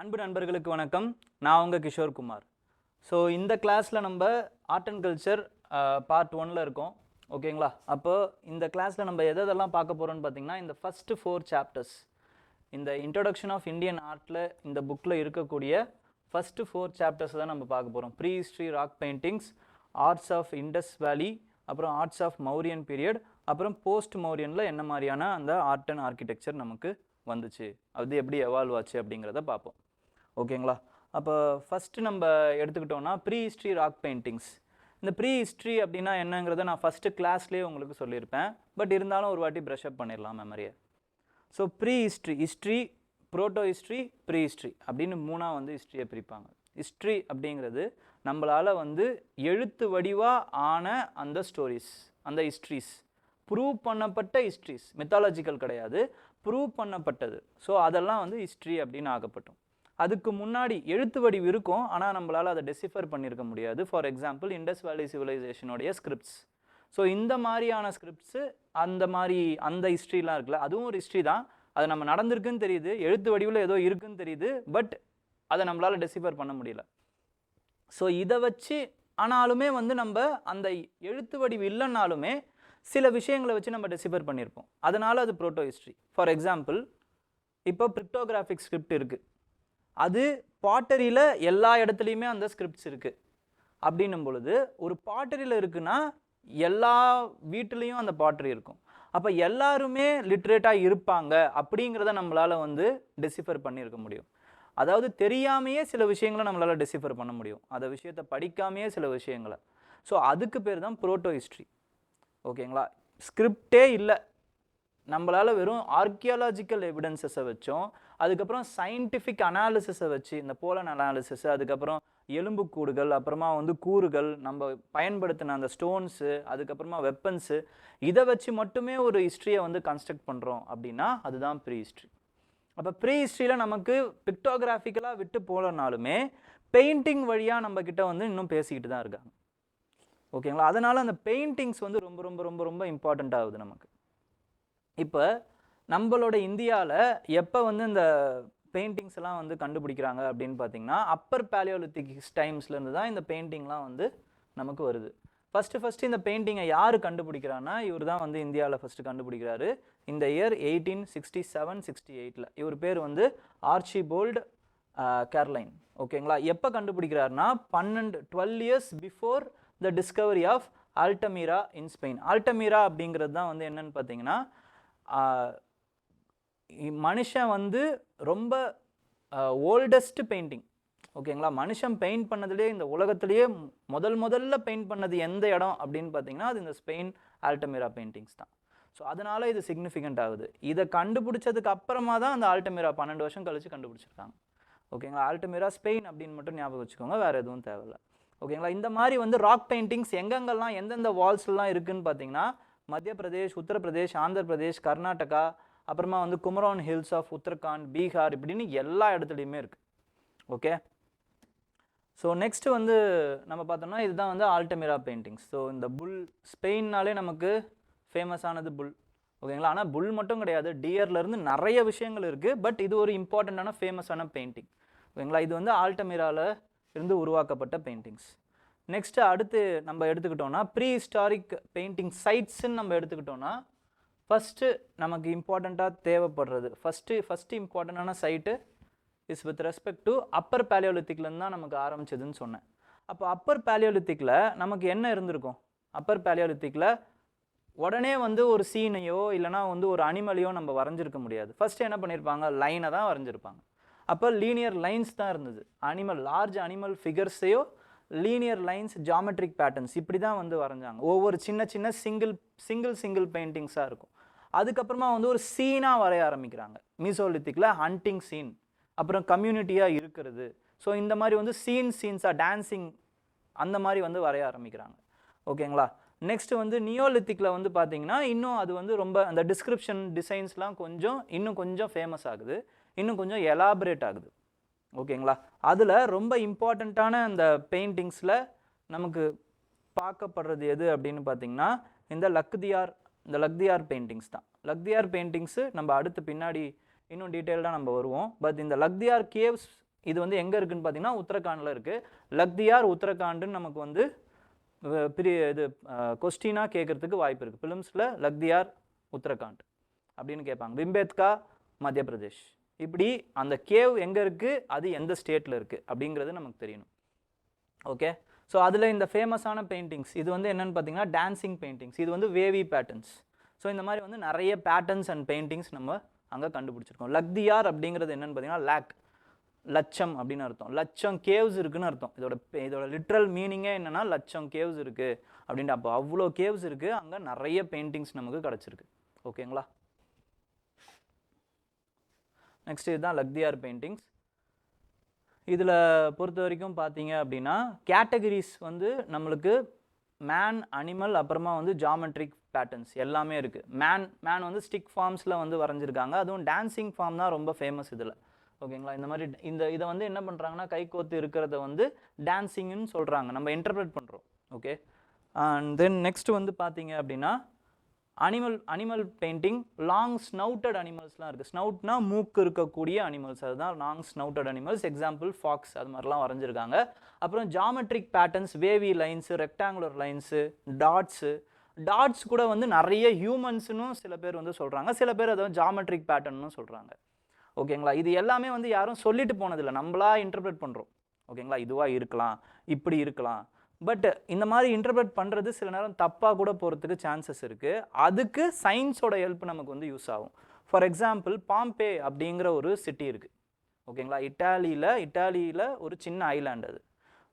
அன்பு நண்பர்களுக்கு வணக்கம். நான் உங்கள் கிஷோர் குமார். ஸோ இந்த கிளாஸில் நம்ம ஆர்ட் அண்ட் கல்ச்சர் பார்ட் 1ல் இருக்கோம். ஓகேங்களா? அப்போ இந்த கிளாஸில் நம்ம எதெல்லாம் பார்க்க போகிறோம்னு பார்த்தீங்கன்னா, இந்த ஃபஸ்ட்டு 4 சாப்டர்ஸ், இந்த இன்ட்ரொடக்ஷன் ஆஃப் இந்தியன் ஆர்ட்டில் இந்த புக்கில் இருக்கக்கூடிய ஃபஸ்ட்டு 4 சாப்டர்ஸ் தான் நம்ம பார்க்க போகிறோம். Pre history rock paintings, arts of Indus valley, அப்புறம் ஆர்ட்ஸ் ஆஃப் மௌரியன் பீரியட், அப்புறம் போஸ்ட் மௌரியனில் என்ன மாதிரியான அந்த ஆர்ட் அண்ட் ஆர்கிடெக்சர் நமக்கு வந்துச்சு, அது எப்படி எவால்வ் ஆச்சு அப்படிங்கிறத பார்ப்போம். ஓகேங்களா? அப்போ ஃபஸ்ட்டு நம்ம எடுத்துக்கிட்டோன்னா ப்ரீ ஹிஸ்ட்ரி ராக் பெயிண்டிங்ஸ். இந்த ப்ரீ ஹிஸ்ட்ரி அப்படின்னா என்னங்கிறத நான் ஃபஸ்ட்டு கிளாஸ்லேயே உங்களுக்கு சொல்லியிருப்பேன். பட் இருந்தாலும் ஒரு வாட்டி ப்ரஷ் அப் பண்ணிடலாம் மெமரியை. So pre history, ப்ரோட்டோ history, pre history அப்படின்னு மூணாக வந்து ஹிஸ்ட்ரியை பிரிப்பாங்க. ஹிஸ்ட்ரி அப்படிங்கிறது நம்மளால் வந்து எழுத்து வடிவாக ஆன அந்த ஸ்டோரிஸ், அந்த ஹிஸ்ட்ரிஸ், ப்ரூவ் பண்ணப்பட்ட ஹிஸ்ட்ரிஸ், மித்தாலஜிக்கல் கிடையாது, ப்ரூவ் பண்ணப்பட்டது. ஸோ அதெல்லாம் வந்து ஹிஸ்ட்ரி அப்படின்னு ஆகப்பட்டோம். அதுக்கு முன்னாடி எழுத்து வடிவு இருக்கும், ஆனால் நம்மளால் அதை டெசிஃபர் பண்ணியிருக்க முடியாது. ஃபார் எக்ஸாம்பிள் இண்டஸ் வேலி சிவிலைசேஷனுடைய ஸ்கிரிப்ட்ஸ். ஸோ இந்த மாதிரியான ஸ்கிரிப்ட்ஸு, அந்த ஹிஸ்ட்ரிலாம் இருக்குல்ல, அதுவும் ஒரு ஹிஸ்ட்ரி தான். அது நம்ம நடந்திருக்குன்னு தெரியுது, எழுத்து வடிவில் ஏதோ இருக்குன்னு தெரியுது, பட் அதை நம்மளால் டெசிஃபர் பண்ண முடியல. ஸோ இதை வச்சு ஆனாலுமே வந்து நம்ம அந்த எழுத்து வடிவு இல்லைன்னாலுமே சில விஷயங்களை வச்சு நம்ம டெசிஃபர் பண்ணியிருப்போம். அதனால் அது ப்ரோட்டோ ஹிஸ்ட்ரி. ஃபார் எக்ஸாம்பிள் இப்போ கிரிப்டோகிராஃபிக் ஸ்கிரிப்ட் இருக்குது, அது பாட்டரியில் எல்லா இடத்துலையுமே அந்த ஸ்கிரிப்ட்ஸ் இருக்குது. அப்படின்னும் பொழுது ஒரு பாட்டரியில் இருக்குன்னா எல்லா வீட்டிலையும் அந்த பாட்டரி இருக்கும். அப்போ எல்லாருமே லிட்ரேட்டாக இருப்பாங்க அப்படிங்கிறத நம்மளால் வந்து டெசிஃபர் பண்ணியிருக்க முடியும். அதாவது தெரியாமையே சில விஷயங்களை நம்மளால் டெசிஃபர் பண்ண முடியும், அந்த விஷயத்தை படிக்காமையே சில விஷயங்களை. ஸோ அதுக்கு பேர் தான் ப்ரோட்டோ ஹிஸ்ட்ரி. ஓகேங்களா? ஸ்கிரிப்டே இல்லை, நம்மளால் வெறும் ஆர்கியாலஜிக்கல் எவிடன்சஸை வச்சோம், அதுக்கப்புறம் சயின்டிஃபிக் அனாலிசிஸை வச்சு, இந்த போலன் அனாலிசிஸ், அதுக்கப்புறம் எலும்புக்கூடுகள், அப்புறமா வந்து கூறுகள், நம்ம பயன்படுத்தின அந்த ஸ்டோன்ஸு, அதுக்கப்புறமா வெப்பன்ஸு, இதை வச்சு மட்டுமே ஒரு ஹிஸ்ட்ரியை வந்து கன்ஸ்ட்ரக்ட் பண்ணுறோம் அப்படின்னா அதுதான் ப்ரீ ஹிஸ்ட்ரி. அப்போ ப்ரீ ஹிஸ்ட்ரியில் நமக்கு பிக்டோகிராஃபிக்கலாக விட்டு போகலனாலுமே பெயிண்டிங் வழியாக நம்மக்கிட்ட வந்து இன்னும் பேசிக்கிட்டு தான் இருக்காங்க. ஓகேங்களா? அதனால் அந்த பெயிண்டிங்ஸ் வந்து ரொம்ப ரொம்ப ரொம்ப ரொம்ப இம்பார்ட்டண்ட் ஆகுது நமக்கு. இப்போ நம்மளோட இந்தியாவில் எப்போ வந்து இந்த பெயிண்டிங்ஸ் எல்லாம் வந்து கண்டுபிடிக்கிறாங்க அப்படின்னு பார்த்தீங்கன்னா, அப்பர் பேலியோலித்திக் டைம்ஸ்லேருந்து தான் இந்த பெயிண்டிங்லாம் வந்து நமக்கு வருது. ஃபஸ்ட்டு இந்த பெயிண்டிங்கை யார் கண்டுபிடிக்கிறான்னா, இவர் தான் வந்து இந்தியாவில் ஃபஸ்ட்டு கண்டுபிடிக்கிறாரு. இந்த இயர் 1867-68. இவர் பேர் வந்து ஆர்ச்சிபோல்ட் கேர்லைன். ஓகேங்களா? எப்போ கண்டுபிடிக்கிறாருன்னா 12 years before the discovery of Altamira in Spain. Altamira அப்படிங்கிறது தான் வந்து என்னன்னு பார்த்தீங்கன்னா, மனுஷன் வந்து ரொம்ப ஓல்டஸ்ட் பெயிண்டிங். ஓகேங்களா? மனுஷன் பெயிண்ட் பண்ணதுலேயே, இந்த உலகத்திலேயே முதல்ல பெயிண்ட் பண்ணது எந்த இடம் அப்படின்னு பார்த்தீங்கன்னா, அது இந்த ஸ்பெயின் ஆல்டமீரா பெயிண்டிங்ஸ் தான். ஸோ அதனால இது சிக்னிஃபிகண்ட் ஆகுது. இதை கண்டுபிடிச்சதுக்கு அப்புறமா தான் அந்த ஆல்டமீரா 12 வருஷம் கழிச்சு கண்டுபிடிச்சிருக்காங்க. ஓகேங்களா? ஆல்டமீரா ஸ்பெயின் அப்படின்னு மட்டும் ஞாபகம் வச்சுக்கோங்க, வேறு எதுவும் தேவையில்லை. ஓகேங்களா? இந்த மாதிரி வந்து ராக் பெயிண்டிங்ஸ் எங்கெங்கெல்லாம் எந்தெந்த வால்ஸ்லாம் இருக்குதுன்னு பார்த்தீங்கன்னா, மத்திய பிரதேஷ், உத்தரப்பிரதேஷ், ஆந்திர பிரதேஷ், கர்நாடகா, அப்புறமா வந்து குமரோன் ஹில்ஸ் ஆஃப் உத்தரகாண்ட், பீகார், இப்படின்னு எல்லா இடத்துலையுமே இருக்குது. ஓகே, ஸோ நெக்ஸ்ட்டு வந்து நம்ம பார்த்தோம்னா இதுதான் வந்து ஆல்டமீரா பெயிண்டிங்ஸ். ஸோ இந்த புல், ஸ்பெயின்னாலே நமக்கு ஃபேமஸானது புல். ஓகேங்களா? ஆனால் புல் மட்டும் கிடையாது, டியர்லேருந்து நிறைய விஷயங்கள் இருக்குது. பட் இது ஒரு இம்பார்ட்டண்ட்டான ஃபேமஸான பெயிண்டிங். ஓகேங்களா? இது வந்து ஆல்டமீராவில் இருந்து உருவாக்கப்பட்ட பெயிண்டிங்ஸ். நெக்ஸ்ட்டு அடுத்து நம்ம எடுத்துக்கிட்டோன்னா ப்ரீ ஹிஸ்டாரிக் பெயிண்டிங் சைட்ஸ்ன்னு நம்ம எடுத்துக்கிட்டோன்னா, ஃபஸ்ட்டு நமக்கு இம்பார்ட்டண்ட்டாக தேவைப்படுறது, ஃபஸ்ட்டு இம்பார்ட்டண்டான site is with respect to upper பேலியோலித்திக்லேருந்து தான் நமக்கு ஆரம்பிச்சதுன்னு சொன்னேன். அப்போ அப்பர் பேலியோலித்திக்கில் நமக்கு என்ன இருந்திருக்கும்? அப்பர் பேலியோலித்திக்கில் உடனே வந்து ஒரு சீனையோ இல்லைனா வந்து ஒரு அனிமலையோ நம்ம வரைஞ்சிருக்க முடியாது. ஃபஸ்ட்டு என்ன பண்ணியிருப்பாங்க? லைனை தான் வரைஞ்சிருப்பாங்க. அப்போ லீனியர் லைன்ஸ் தான் இருந்தது. அனிமல், லார்ஜ் அனிமல் ஃபிகர்ஸையோ லீனியர் லைன்ஸ், ஜாமெட்ரிக் பேட்டர்ன்ஸ், இப்படி தான் வந்து வரைஞ்சாங்க. ஒவ்வொரு சின்ன சிங்கிள் பெயிண்டிங்ஸாக இருக்கும். அதுக்கப்புறமா வந்து ஒரு சீனாக வரைய ஆரம்பிக்கிறாங்க. மீசோலித்திக்கில் ஹண்டிங் சீன், அப்புறம் கம்யூனிட்டியாக இருக்கிறது. ஸோ இந்த மாதிரி வந்து சீன்ஸாக டான்ஸிங், அந்த மாதிரி வந்து வரைய ஆரம்பிக்கிறாங்க. ஓகேங்களா? நெக்ஸ்ட் வந்து நியோலித்திக்கில் வந்து பார்த்தீங்கன்னா இன்னும் அது வந்து ரொம்ப அந்த டிஸ்கிரிப்ஷன் டிசைன்ஸ்லாம் இன்னும் கொஞ்சம் ஃபேமஸ் ஆகுது, இன்னும் கொஞ்சம் எலாபரேட் ஆகுது. ஓகேங்களா? அதில் ரொம்ப இம்பார்ட்டண்ட்டான அந்த பெயிண்டிங்ஸில் நமக்கு பார்க்கப்படுறது எது அப்படின்னு பார்த்தீங்கன்னா, இந்த லக்தியார் பெயிண்டிங்ஸ் தான். லக்தியார் பெயிண்டிங்ஸு நம்ம அடுத்து பின்னாடி இன்னும் டீட்டெயில்டாக நம்ம வருவோம். பட் இந்த லக்தியார் கேவ்ஸ் இது வந்து எங்கே இருக்குதுன்னு பார்த்தீங்கன்னா உத்தரகாண்டில் இருக்குது. லக்தியார் உத்தரகாண்டுன்னு நமக்கு வந்து இது கொஸ்டினாக கேட்குறதுக்கு வாய்ப்பு இருக்குது. ஃபிலிம்ஸில் லக்தியார் உத்தரகாண்ட் அப்படின்னு கேட்பாங்க. பிம்பேத்கா மத்திய பிரதேஷ். இப்படி அந்த கேவ் எங்கே இருக்குது, அது எந்த ஸ்டேட்டில் இருக்குது அப்படிங்கிறது நமக்கு தெரியணும். ஓகே, ஸோ அதில் இந்த ஃபேமஸான பெயிண்டிங்ஸ் இது வந்து என்னென்னு பார்த்தீங்கன்னா டான்சிங் பெயிண்டிங்ஸ். இது வந்து வேவி பேட்டர்ன்ஸ். ஸோ இந்த மாதிரி வந்து நிறைய பேட்டர்ன்ஸ் அண்ட் பெயிண்டிங்ஸ் நம்ம அங்கே கண்டுபிடிச்சிருக்கோம். லக்தியார் அப்படிங்கிறது என்னென்னு பார்த்தீங்கன்னா லட்சம் அப்படின்னு அர்த்தம். லட்சம் கேவ்ஸ் இருக்குன்னு அர்த்தம். இதோட லிட்ரல் மீனிங்கே என்னென்னா லட்சம் கேவ்ஸ் இருக்குது அப்படின்ட்டு. அப்போ அவ்வளோ கேவ்ஸ் இருக்குது, அங்கே நிறைய பெயிண்டிங்ஸ் நமக்கு கிடச்சிருக்கு. ஓகேங்களா. நெக்ஸ்ட் இதுதான் லக்தியார் பெயிண்டிங்ஸ். இதில் பொறுத்த வரைக்கும் பார்த்தீங்க அப்படின்னா கேட்டகரிஸ் வந்து நம்மளுக்கு மேன், அனிமல், அப்புறமா வந்து ஜாமெட்ரிக் பேட்டர்ன்ஸ் எல்லாமே இருக்குது. மேன் வந்து ஸ்டிக் ஃபார்ம்ஸில் வந்து வரைஞ்சிருக்காங்க. அதுவும் டான்சிங் ஃபார்ம் தான் ரொம்ப ஃபேமஸ் இதில். ஓகேங்களா. இந்த மாதிரி இதை வந்து என்ன பண்ணுறாங்கன்னா கைகோத்து இருக்கிறத வந்து டான்சிங்னு சொல்கிறாங்க, நம்ம இன்டர்பிரேட் பண்ணுறோம். ஓகே, அண்ட் தென் நெக்ஸ்ட் வந்து பார்த்தீங்க அப்படின்னா அனிமல் பெயிண்டிங். லாங் ஸ்னவுட்டட் அனிமல்ஸ்லாம் இருக்குது. ஸ்னவுட்னா மூக்கு இருக்கக்கூடிய அனிமல்ஸ், அதுதான் long snouted animals. Example fox, அது மாதிரிலாம் வரைஞ்சிருக்காங்க. அப்புறம் geometric patterns, wavy lines, rectangular lines, dots கூட வந்து நிறைய ஹியூமன்ஸ்னு சில பேர் வந்து சொல்கிறாங்க, சில பேர் அதை ஜாமெட்ரிக் பேட்டர்ன்னு சொல்கிறாங்க. ஓகேங்களா. இது எல்லாமே வந்து யாரும் சொல்லிட்டு போனதில்லை, நம்மளா இன்டர்பிரேட் பண்ணுறோம். ஓகேங்களா. இதுவாக இருக்கலாம், இப்படி இருக்கலாம். பட் இந்த மாதிரி இன்டர்பிரேட் பண்ணுறது சில நேரம் தப்பாக கூட போகிறதுக்கு சான்சஸ் இருக்குது. அதுக்கு சயின்ஸோட ஹெல்ப் நமக்கு வந்து யூஸ் ஆகும். ஃபார் எக்ஸாம்பிள் பாம்பே அப்படிங்கிற ஒரு சிட்டி இருக்குது. ஓகேங்களா. இட்டாலியில் ஒரு சின்ன ஐலாண்ட் அது.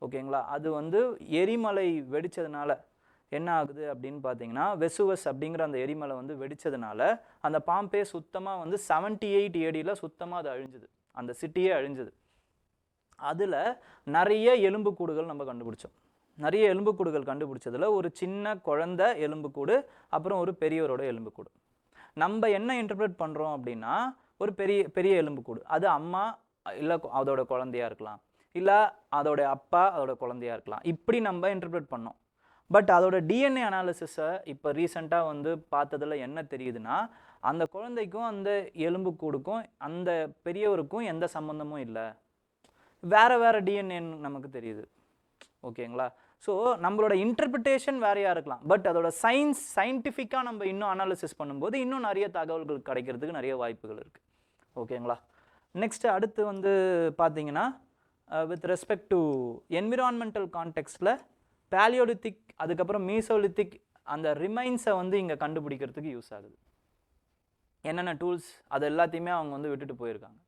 ஓகேங்களா. அது வந்து எரிமலை வெடித்ததுனால என்ன ஆகுது அப்படின்னு பார்த்தீங்கன்னா வெசுவஸ் அப்படிங்கிற அந்த எரிமலை வந்து வெடித்ததுனால அந்த பாம்பே சுத்தமாக வந்து 78 AD சுத்தமாக அது அழிஞ்சுது, அந்த சிட்டியே அழிஞ்சுது. அதில் நிறைய எலும்புக்கூடுகள் நம்ம கண்டுபிடிச்சோம். நிறைய எலும்புக்கூடுகள் கண்டுபிடிச்சதில் ஒரு சின்ன குழந்தை எலும்புக்கூடு, அப்புறம் ஒரு பெரியவரோட எலும்புக்கூடு. நம்ம என்ன இன்டர்பிரேட் பண்ணுறோம் அப்படின்னா ஒரு பெரிய எலும்புக்கூடு, அது அம்மா இல்லை அதோட குழந்தையாக இருக்கலாம், இல்லை அதோட அப்பா அதோட குழந்தையாக இருக்கலாம். இப்படி நம்ம இன்டர்பிரேட் பண்ணோம். பட் அதோட டிஎன்ஏ அனாலிசிஸை இப்போ ரீசெண்டாக வந்து பார்த்ததில் என்ன தெரியுதுன்னா அந்த குழந்தைக்கும் அந்த எலும்புக்கூடுக்கும் அந்த பெரியவருக்கும் எந்த சம்மந்தமும் இல்லை, வேறு டிஎன்ஏன்னு நமக்கு தெரியுது. ஓகேங்களா. ஸோ நம்மளோட இன்டர்பிரிட்டேஷன் வேறையாக இருக்கலாம், பட் அதோட சயின்டிஃபிக்காக நம்ம இன்னும் அனாலிசிஸ் பண்ணும்போது இன்னும் நிறைய தகவல்கள் கிடைக்கிறதுக்கு நிறைய வாய்ப்புகள் இருக்குது. ஓகேங்களா. நெக்ஸ்ட்டு அடுத்து வந்து பார்த்தீங்கன்னா வித் ரெஸ்பெக்ட் டு என்விரான்மெண்டல் கான்டெக்ஸ்டில் பேலியோலித்திக் அதுக்கப்புறம் மீசோலித்திக் அந்த ரிமைன்ஸை வந்து இங்கே கண்டுபிடிக்கிறதுக்கு யூஸ் ஆகுது. என்னென்ன டூல்ஸ் அது எல்லாத்தையுமே அவங்க வந்து விட்டுட்டு போயிருக்காங்க.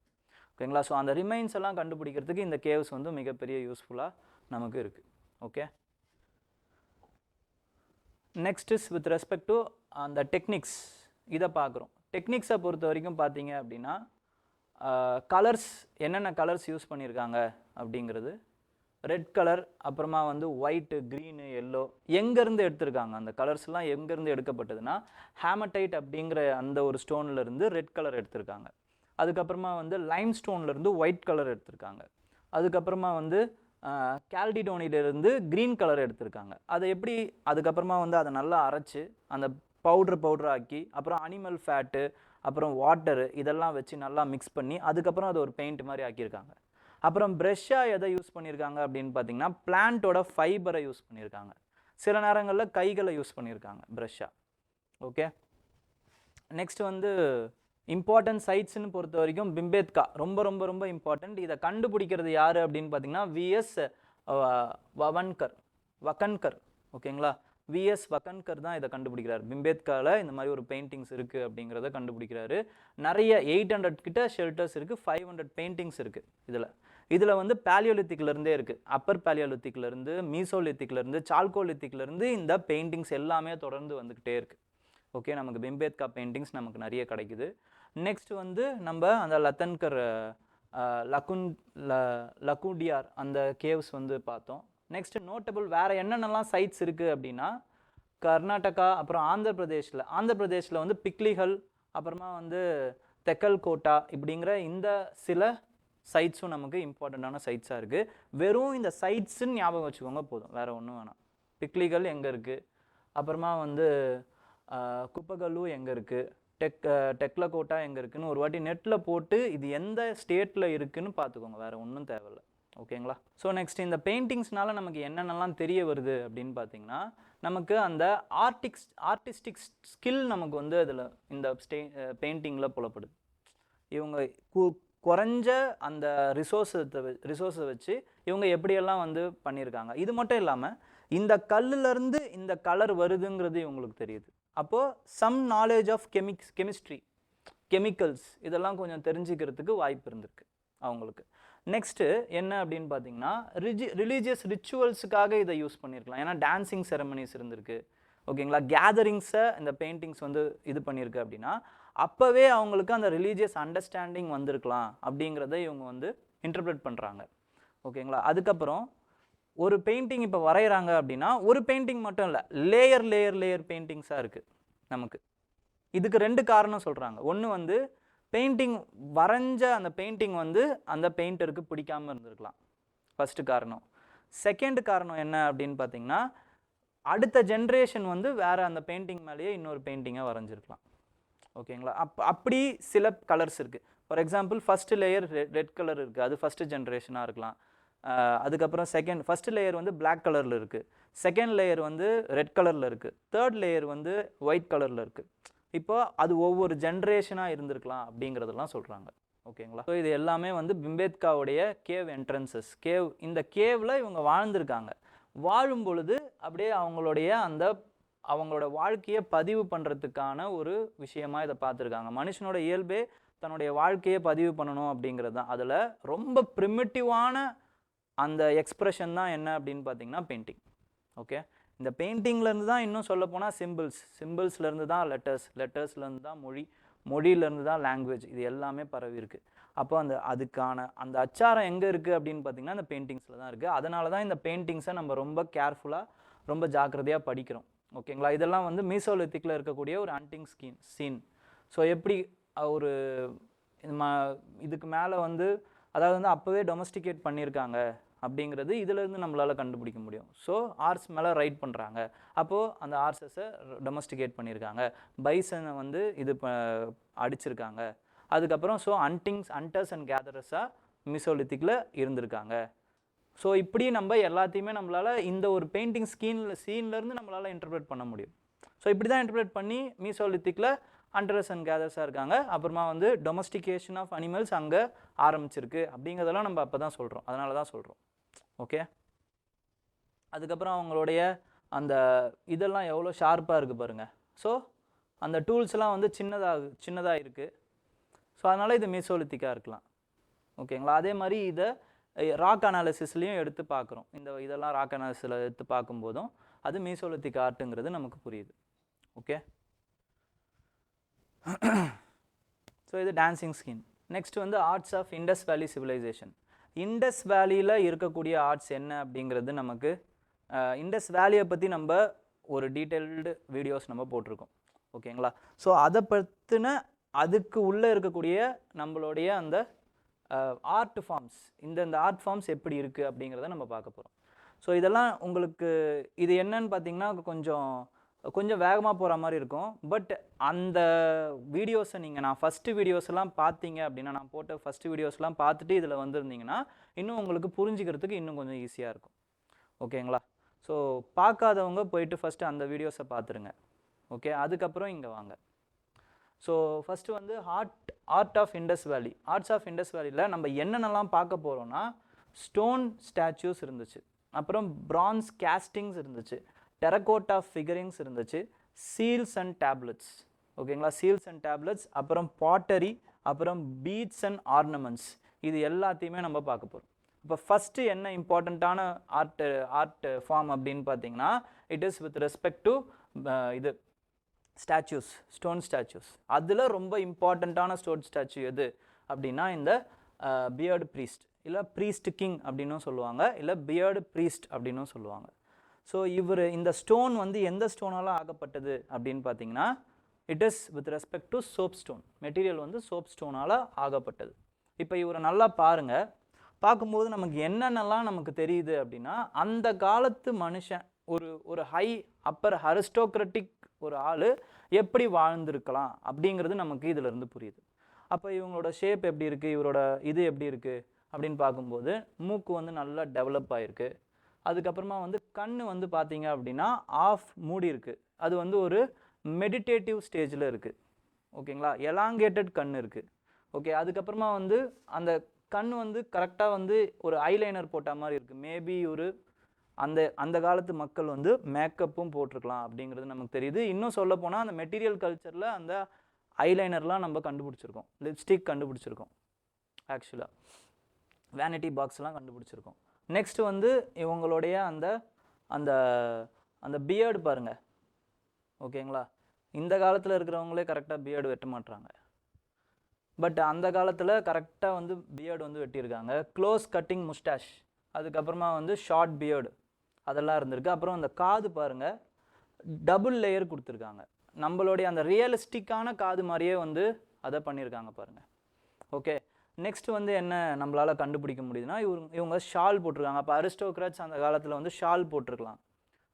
ஓகேங்களா. ஸோ அந்த ரிமைன்ஸ் எல்லாம் கண்டுபிடிக்கிறதுக்கு இந்த கேவ்ஸ் வந்து மிகப்பெரிய யூஸ்ஃபுல்லாக நமக்கு இருக்குது. Okay, next is with respect to அந்த டெக்னிக்ஸ். இதை பார்க்குறோம். டெக்னிக்ஸை பொறுத்த வரைக்கும் பார்த்தீங்க அப்படின்னா கலர்ஸ், என்னென்ன கலர்ஸ் யூஸ் பண்ணியிருக்காங்க அப்படிங்கிறது, ரெட் கலர், அப்புறமா வந்து ஒயிட்டு, க்ரீனு, எல்லோ, எங்கேருந்து எடுத்திருக்காங்க அந்த கலர்ஸ்லாம் எங்கேருந்து எடுக்கப்பட்டதுன்னா ஹேமடைட் அப்படிங்கிற அந்த ஒரு ஸ்டோன்லேருந்து ரெட் கலர் எடுத்திருக்காங்க. அதுக்கப்புறமா வந்து லைம் ஸ்டோன்லேருந்து ஒயிட் கலர் எடுத்திருக்காங்க. அதுக்கப்புறமா வந்து கால்டிடோனிலேருந்து க்ரீன் கலர் எடுத்திருக்காங்க. அதை எப்படி அதுக்கப்புறமா வந்து அதை நல்லா அரைச்சி அந்த பவுட்ரு ஆக்கி அப்புறம் அனிமல் ஃபேட்டு அப்புறம் வாட்டரு இதெல்லாம் வச்சு நல்லா மிக்ஸ் பண்ணி அதுக்கப்புறம் அதை ஒரு பெயிண்ட் மாதிரி ஆக்கியிருக்காங்க. அப்புறம் ப்ரெஷ்ஷாக எதை யூஸ் பண்ணியிருக்காங்க அப்படின்னு பார்த்தீங்கன்னா பிளான்ட்டோட ஃபைபரை யூஸ் பண்ணியிருக்காங்க. சில நேரங்களில் கைகளை யூஸ் பண்ணியிருக்காங்க ப்ரெஷ்ஷாக. ஓகே, நெக்ஸ்ட் வந்து இம்பார்ட்டன்ட் சைட்ஸ்ன்னு பொறுத்த வரைக்கும் பிம்பேத்கா ரொம்ப ரொம்ப ரொம்ப இம்பார்ட்டண்ட். இதை கண்டுபிடிக்கிறது யார் அப்படின்னு பார்த்தீங்கன்னா விஎஸ் வக்கன்கர். ஓகேங்களா. விஎஸ் வக்கன்கர் தான் இதை கண்டுபிடிக்கிறார். பிம்பேத்காவில் இந்த மாதிரி ஒரு பெயிண்டிங்ஸ் இருக்குது அப்படிங்கிறத கண்டுபிடிக்கிறாரு. நிறைய 800 கிட்ட ஷெல்டர்ஸ் இருக்குது, 500 பெயிண்டிங்ஸ் இருக்குது. இதில் வந்து பேலியோலித்திக்லேருந்தே இருக்குது. அப்பர் பேலியோலித்திக்லேருந்து, மீசோலித்திக்லேருந்து, சால்கோலித்திக்லேருந்து இந்த பெயிண்டிங்ஸ் எல்லாமே தொடர்ந்து வந்துக்கிட்டே இருக்குது. ஓகே, நமக்கு பிம்பேத்கா பெயிண்டிங்ஸ் நமக்கு நிறைய கிடைக்குது. நெக்ஸ்ட் வந்து நம்ம அந்த லத்தன்கர் லக்குடியார் அந்த கேவ்ஸ் வந்து பார்த்தோம். நெக்ஸ்ட் நோட்டபிள் வேறு என்னென்னலாம் சைட்ஸ் இருக்குது அப்படின்னா கர்நாடகா, அப்புறம் ஆந்திர பிரதேஷில் வந்து பிக்லிஹல், அப்புறமா வந்து தெக்கல் கோட்டா இப்படிங்கிற இந்த சில சைட்ஸும் நமக்கு இம்பார்ட்டண்ட்டான சைட்ஸாக இருக்குது. வெறும் இந்த சைட்ஸுன்னு ஞாபகம் வச்சுக்கோங்க போதும், வேறு ஒன்றும் வேணாம். பிக்லிகல் எங்கே இருக்குது, அப்புறமா வந்து குப்பகல்லு எங்கே இருக்குது, டெக்லகோட்டா எங்கே இருக்குன்னு ஒரு வாட்டி நெட்டில் போட்டு இது எந்த ஸ்டேட்டில் இருக்குன்னு பார்த்துக்கோங்க, வேறு ஒன்றும் தேவையில்லை. ஓகேங்களா? ஸோ நெக்ஸ்ட் இந்த பெயிண்டிங்ஸ்னால நமக்கு என்னென்னலாம் தெரிய வருது அப்படின்னு பார்த்தீங்கன்னா, நமக்கு அந்த ஆர்டிஸ்டிக் ஸ்கில் நமக்கு வந்து அதில் இந்த பெயிண்டிங்கில் புலப்படுது. இவங்க குறைஞ்ச அந்த ரிசோர்ஸை வச்சு இவங்க எப்படியெல்லாம் வந்து பண்ணியிருக்காங்க. இது மட்டும் இல்லாமல் இந்த கல்லுலேருந்து இந்த கலர் வருதுங்கிறது இவங்களுக்கு தெரியுது. அப்போது some knowledge of chemistry, chemicals இதெல்லாம் கொஞ்சம் தெரிஞ்சுக்கிறதுக்கு வாய்ப்பு இருந்திருக்கு அவங்களுக்கு. நெக்ஸ்ட்டு என்ன அப்படின்னு பார்த்தீங்கன்னா, ரிலீஜியஸ் ரிச்சுவல்ஸுக்காக இதை யூஸ் பண்ணியிருக்கலாம். ஏன்னா டான்ஸிங் செரமனிஸ் இருந்திருக்கு. ஓகேங்களா? கேதரிங்ஸை இந்த பெயிண்டிங்ஸ் வந்து இது பண்ணியிருக்கு அப்படின்னா அப்போவே அவங்களுக்கு அந்த ரிலீஜியஸ் அண்டர்ஸ்டாண்டிங் வந்திருக்கலாம் அப்படிங்கிறத இவங்க வந்து இன்டர்பிரேட் பண்ணுறாங்க. ஓகேங்களா? அதுக்கப்புறம் ஒரு பெயிண்டிங் இப்போ வரைகிறாங்க அப்படின்னா ஒரு பெயிண்டிங் மட்டும் இல்லை, லேயர் பெயிண்டிங்ஸாக இருக்குது நமக்கு. இதுக்கு 2 காரணம் சொல்கிறாங்க. ஒன்று வந்து பெயிண்டிங் வரைஞ்ச அந்த பெயிண்டிங் வந்து அந்த பெயிண்டருக்கு பிடிக்காமல் இருந்திருக்கலாம், ஃபஸ்ட்டு காரணம். செகண்ட் காரணம் என்ன அப்படின்னு பார்த்தீங்கன்னா, அடுத்த ஜென்ரேஷன் வந்து வேறு அந்த பெயிண்டிங் மேலேயே இன்னொரு பெயிண்டிங்கை வரைஞ்சிருக்கலாம். ஓகேங்களா? அப்படி சில கலர்ஸ் இருக்குது. For example first layer red colour இருக்குது, அது ஃபஸ்ட்டு ஜென்ரேஷனாக இருக்கலாம். அதுக்கப்புறம் ஃபஸ்ட்டு லேயர் வந்து பிளாக் கலரில் இருக்குது, செகண்ட் லேயர் வந்து ரெட் கலரில் இருக்குது, தேர்ட் லேயர் வந்து ஒயிட் கலரில் இருக்குது. இப்போ அது ஒவ்வொரு ஜென்ரேஷனாக இருந்திருக்கலாம் அப்படிங்கிறதெல்லாம் சொல்கிறாங்க. ஓகேங்களா? ஸோ இது எல்லாமே வந்து பிம்பேத்காவுடைய கேவ் என்ட்ரன்சஸ். இந்த கேவில் இவங்க வாழ்ந்திருக்காங்க. வாழும் பொழுது அப்படியே அவங்களோட வாழ்க்கையை பதிவு பண்ணுறதுக்கான ஒரு விஷயமாக இதை பார்த்துருக்காங்க. மனுஷனோட இயல்பே தன்னுடைய வாழ்க்கையை பதிவு பண்ணணும் அப்படிங்கிறது தான். அதில் ரொம்ப ப்ரிமிட்டிவான அந்த எக்ஸ்ப்ரெஷன் தான் என்ன அப்படின்னு பார்த்தீங்கன்னா பெயிண்டிங். ஓகே, இந்த பெயிண்டிங்லேருந்து தான் இன்னும் சொல்லப்போனால் சிம்பிள்ஸ்லேருந்து தான் லெட்டர்ஸ்லேருந்து தான் மொழியிலேருந்து தான் லாங்குவேஜ், இது எல்லாமே பரவி இருக்குது. அப்போ அதுக்கான அந்த அச்சாரம் எங்கே இருக்குது அப்படின்னு பார்த்தீங்கன்னா இந்த பெயிண்டிங்ஸில் தான் இருக்குது. அதனால தான் இந்த பெயிண்டிங்ஸை நம்ம ரொம்ப கேர்ஃபுல்லாக ரொம்ப ஜாக்கிரதையாக படிக்கிறோம். ஓகேங்களா? இதெல்லாம் வந்து மீசோலித்திக்கில் இருக்கக்கூடிய ஒரு ஹண்டிங் சீன். ஸோ எப்படி ஒரு இதுக்கு மேலே வந்து அதாவது வந்து அப்போவே டொமஸ்டிகேட் பண்ணியிருக்காங்க அப்படிங்கிறது இதிலேருந்து நம்மளால் கண்டுபிடிக்க முடியும். ஸோ ஆர்ஸ் மேலே ரைட் பண்ணுறாங்க, அப்போது அந்த ஆர்ஸஸை டொமஸ்டிகேட் பண்ணியிருக்காங்க, பைசனை வந்து அடிச்சிருக்காங்க. அதுக்கப்புறம் ஸோ ஹண்டர்ஸ் அண்ட் கேதரஸாக மீசோலித்திக்கில் இருந்திருக்காங்க. ஸோ இப்படி நம்ம எல்லாத்தையுமே நம்மளால் இந்த ஒரு பெயிண்டிங் சீன்லேருந்து நம்மளால் இன்டர்பிரேட் பண்ண முடியும். ஸோ இப்படி தான் இன்டர்பிரேட் பண்ணி மீசோலித்திக்கில் ஹண்டர்ஸ் அண்ட் கேதர்ஸாக இருக்காங்க. அப்புறமா வந்து டொமஸ்டிகேஷன் ஆஃப் அனிமல்ஸ் அங்கே ஆரம்பிச்சிருக்கு அப்படிங்கிறதெல்லாம் நம்ம அப்போ தான் சொல்கிறோம், அதனால தான் சொல்கிறோம். ஓகே, அதுக்கப்புறம் அவங்களுடைய அந்த இதெல்லாம் எவ்வளோ ஷார்ப்பாக இருக்குது பாருங்கள். ஸோ அந்த டூல்ஸ்லாம் வந்து சின்னதாக இருக்குது. ஸோ அதனால் இது மீசோலித்திக்காக இருக்கலாம். ஓகேங்களா? அதே மாதிரி இதை ராக் அனாலிசிஸ்லையும் எடுத்து பார்க்குறோம். இதெல்லாம் ராக் அனாலிசிஸில் எடுத்து பார்க்கும்போதும் அது மீசோலித்திக் ஆர்ட்டுங்கிறது நமக்கு புரியுது. ஓகே, ஸோ இது டான்சிங் ஸ்கீன். நெக்ஸ்ட் வந்து ஆர்ட்ஸ் ஆஃப் இண்டஸ் வேலி சிவிலைசேஷன். இண்டஸ் வேலியில் இருக்கக்கூடிய ஆர்ட்ஸ் என்ன அப்படிங்கிறது நமக்கு இண்டஸ் வேலியை பற்றி நம்ம ஒரு டீட்டெயில்டு வீடியோஸ் நம்ம போட்டிருக்கோம். ஓகேங்களா? ஸோ அதை பற்றின அதுக்கு உள்ளே இருக்கக்கூடிய நம்மளுடைய அந்த ஆர்ட் ஃபார்ம்ஸ், இந்த ஆர்ட் ஃபார்ம்ஸ் எப்படி இருக்குது அப்படிங்கிறத நம்ம பார்க்க போகிறோம். ஸோ இதெல்லாம் உங்களுக்கு இது என்னன்னு பார்த்தீங்கன்னா கொஞ்சம் வேகமாக போகிற மாதிரி இருக்கும். பட் அந்த வீடியோஸை நான் ஃபஸ்ட்டு வீடியோஸ்லாம் பார்த்தீங்க அப்படின்னா, நான் போட்ட ஃபஸ்ட்டு வீடியோஸ்லாம் பார்த்துட்டு இதில் வந்திருந்தீங்கன்னா இன்னும் உங்களுக்கு புரிஞ்சுக்கிறதுக்கு இன்னும் கொஞ்சம் ஈஸியாக இருக்கும். ஓகேங்களா? ஸோ பார்க்காதவங்க போயிட்டு ஃபஸ்ட்டு அந்த வீடியோஸை பார்த்துருங்க. ஓகே, அதுக்கப்புறம் இங்கே வாங்க. ஸோ ஃபஸ்ட்டு வந்து ஆர்ட் ஆஃப் இண்டஸ் வேலி. ஆர்ட்ஸ் ஆஃப் இண்டஸ் வேலியில் நம்ம என்னென்னலாம் பார்க்க போகிறோன்னா, ஸ்டோன் ஸ்டாச்சூஸ் இருந்துச்சு, அப்புறம் பிரான்ஸ் கேஸ்டிங்ஸ் இருந்துச்சு, டெரகோட்டா ஃபிகரிங்ஸ் இருந்துச்சு, சீல்ஸ் அண்ட் டேப்லெட்ஸ். ஓகேங்களா? சீல்ஸ் அண்ட் டேப்லெட்ஸ், அப்புறம் பாட்டரி, அப்புறம் பீட்ஸ் அண்ட் ஆர்னமெண்ட்ஸ், இது எல்லாத்தையுமே நம்ம பார்க்க போகிறோம். இப்போ ஃபஸ்ட்டு என்ன இம்பார்ட்டண்ட்டான ஆர்ட் ஃபார்ம் அப்படின்னு பார்த்தீங்கன்னா, it is with respect to இது ஸ்டாச்சூஸ், ஸ்டோன் ஸ்டாச்சூஸ். அதில் ரொம்ப இம்பார்ட்டண்ட்டான ஸ்டோன் ஸ்டாச்சு எது அப்படின்னா இந்த பியர்டு ப்ரீஸ்ட், இல்லை ப்ரீஸ்ட் கிங் அப்படின்னும் சொல்லுவாங்க, இல்லை பியர்டு ப்ரீஸ்ட் அப்படின்னும் சொல்லுவாங்க. ஸோ இந்த ஸ்டோன் வந்து எந்த ஸ்டோனால் ஆகப்பட்டது அப்படின்னு பார்த்தீங்கன்னா, it is with respect to soap stone. Material வந்து சோப் ஸ்டோனால் ஆகப்பட்டது. இப்போ இவரை நல்லா பாருங்கள். பார்க்கும்போது நமக்கு என்னென்னலாம் நமக்கு தெரியுது அப்படின்னா, அந்த காலத்து மனுஷன் ஒரு ஹை அப்பர் அரிஸ்டோக்ரட்டிக் ஒரு ஆள் எப்படி வாழ்ந்திருக்கலாம் அப்படிங்கிறது நமக்கு இதிலிருந்து புரியுது. அப்போ இவங்களோட ஷேப் எப்படி இருக்குது, இவரோட இது எப்படி இருக்குது அப்படின்னு பார்க்கும்போது மூக்கு வந்து நல்லா டெவலப் ஆகிருக்கு. அதுக்கப்புறமா வந்து கண் வந்து பார்த்தீங்க அப்படின்னா ஆஃப் மூடி இருக்குது. அது வந்து ஒரு மெடிடேட்டிவ் ஸ்டேஜில் இருக்குது. ஓகேங்களா, எலாங்கேட்டட் கண் இருக்குது. ஓகே, அதுக்கப்புறமா வந்து அந்த கண் வந்து கரெக்டாக வந்து ஒரு ஐலைனர் போட்ட மாதிரி இருக்குது. மேபி ஒரு அந்த காலத்து மக்கள் வந்து மேக்கப்பும் போட்டிருக்கலாம் அப்படிங்கிறது நமக்கு தெரியுது. இன்னும் சொல்ல போனால் அந்த மெட்டீரியல் கல்ச்சரில் அந்த ஐலைனர்லாம் நம்ம கண்டுபிடிச்சிருக்கோம், லிப்ஸ்டிக் கண்டுபிடிச்சிருக்கோம், ஆக்சுவலாக வேனிட்டி பாக்ஸ்லாம் கண்டுபிடிச்சிருக்கோம். நெக்ஸ்ட் வந்து இவங்களுடைய அந்த அந்த அந்த பியர்டு பாருங்கள். ஓகேங்களா, இந்த காலத்தில் இருக்கிறவங்களே கரெக்டாக பியர்டு வெட்ட மாட்டுறாங்க. பட் அந்த காலத்தில் கரெக்டாக வந்து பியர்டு வந்து வெட்டியிருக்காங்க. க்ளோஸ் கட்டிங் முஸ்டாஷ், அதுக்கப்புறமா வந்து ஷார்ட் பியர்டு அதெல்லாம் இருந்திருக்கு. அப்புறம் அந்த காது பாருங்கள், டபுள் லேயர் கொடுத்துருக்காங்க. நம்மளுடைய அந்த ரியலிஸ்டிக்கான காது மாதிரியே வந்து அதை பண்ணியிருக்காங்க பாருங்கள். ஓகே, நெக்ஸ்ட் வந்து என்ன நம்மளால் கண்டுபிடிக்க முடியுதுன்னா இவங்க ஷால் போட்டிருக்காங்க. அப்போ அரிஸ்டோக்ராட்ஸ் அந்த காலத்தில் வந்து ஷால் போட்டிருக்கலாம்.